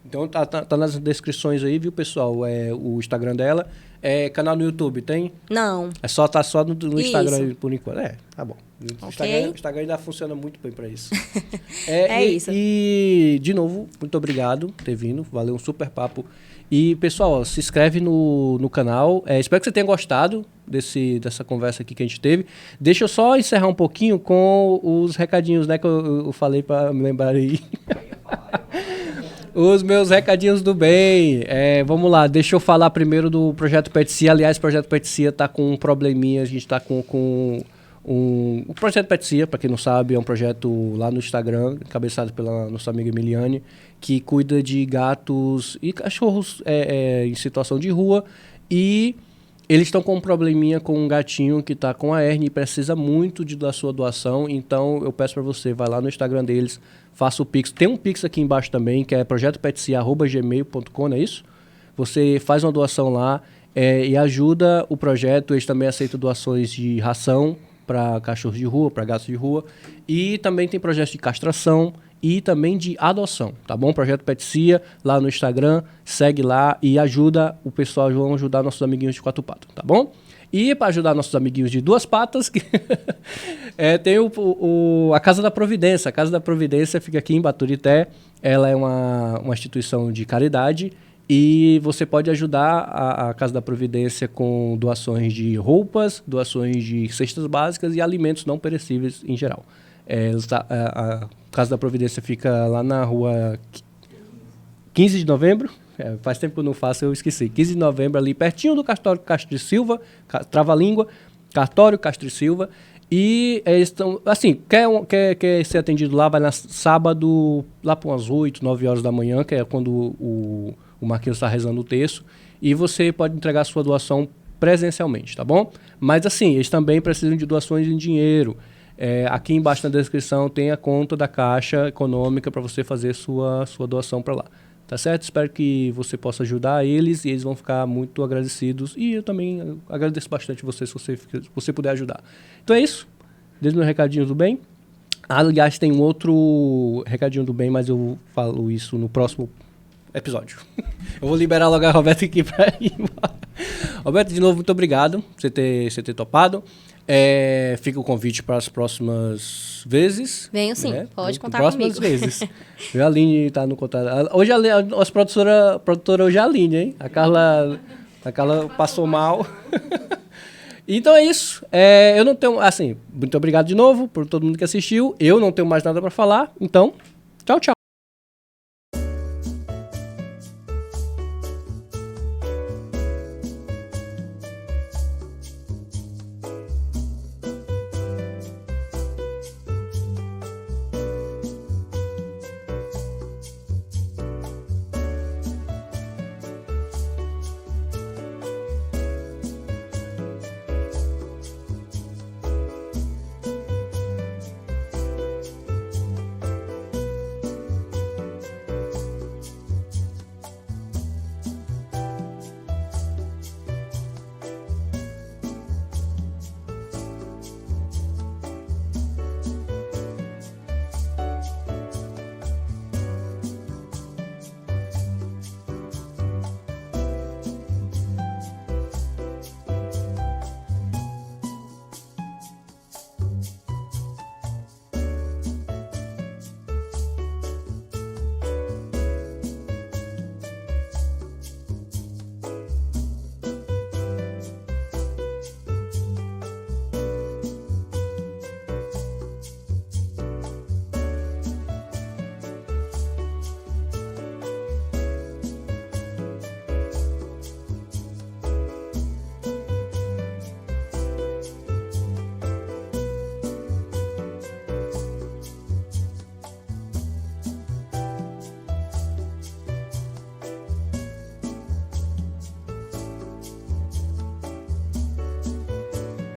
Então tá nas descrições aí, viu, pessoal? O Instagram dela. Canal no YouTube, tem? Não. Tá só no Instagram isso. por enquanto. Tá bom. O Instagram ainda funciona muito bem para isso. Isso. E, de novo, muito obrigado por ter vindo. Valeu, um super papo. E, pessoal, se inscreve no canal. Espero que você tenha gostado dessa conversa aqui que a gente teve. Deixa eu só encerrar um pouquinho com os recadinhos, né, que eu falei para me lembrar aí. Os meus recadinhos do bem. Vamos lá, deixa eu falar primeiro do Projeto Petsia. Aliás, o Projeto Petsia está com um probleminha. A gente está com o Projeto Petsia, para quem não sabe, é um projeto lá no Instagram, encabeçado pela nossa amiga Emiliane, que cuida de gatos e cachorros em situação de rua. E eles estão com um probleminha com um gatinho que está com a hérnia e precisa muito da sua doação. Então, eu peço para você, vai lá no Instagram deles, faça o Pix. Tem um Pix aqui embaixo também, que é projetopetsia@gmail.com, não é isso? Você faz uma doação lá e ajuda o projeto. Eles também aceitam doações de ração para cachorros de rua, para gatos de rua. E também tem projetos de castração e também de adoção, tá bom? Projeto Petsia, lá no Instagram, segue lá e ajuda o pessoal, vão ajudar nossos amiguinhos de 4 patas, tá bom? E para ajudar nossos amiguinhos de 2 patas, tem a Casa da Providência. A Casa da Providência fica aqui em Baturité. Ela é uma instituição de caridade e você pode ajudar a Casa da Providência com doações de roupas, doações de cestas básicas e alimentos não perecíveis em geral. A Casa da Providência fica lá na rua 15 de novembro. Faz tempo que eu não faço, eu esqueci. 15 de novembro, ali pertinho do Cartório Castro de Silva, Trava-Língua, Cartório Castro de Silva. E eles estão, assim, quer ser atendido lá, vai na sábado, lá para umas 8, 9 horas da manhã, que é quando o Marquinhos está rezando o terço. E você pode entregar a sua doação presencialmente, tá bom? Mas assim, eles também precisam de doações em dinheiro. Aqui embaixo na descrição tem a conta da Caixa Econômica para você fazer sua doação para lá. Tá certo? Espero que você possa ajudar eles e eles vão ficar muito agradecidos. E eu também agradeço bastante você se você puder ajudar. Então é isso. Desde meu recadinho do bem. Aliás, tem um outro recadinho do bem, mas eu falo isso no próximo episódio. Eu vou liberar logo a Roberta aqui para ir embora. Roberta, de novo, muito obrigado por você ter topado. Fica o convite para as próximas vezes. Venho sim, pode contar próximas comigo. Vezes. A Aline está no contato. Hoje a nossa produtora hoje é a Aline, hein? A Carla passou mal. Então é isso. Eu não tenho, assim, muito obrigado de novo por todo mundo que assistiu. Eu não tenho mais nada para falar. Então, tchau, tchau.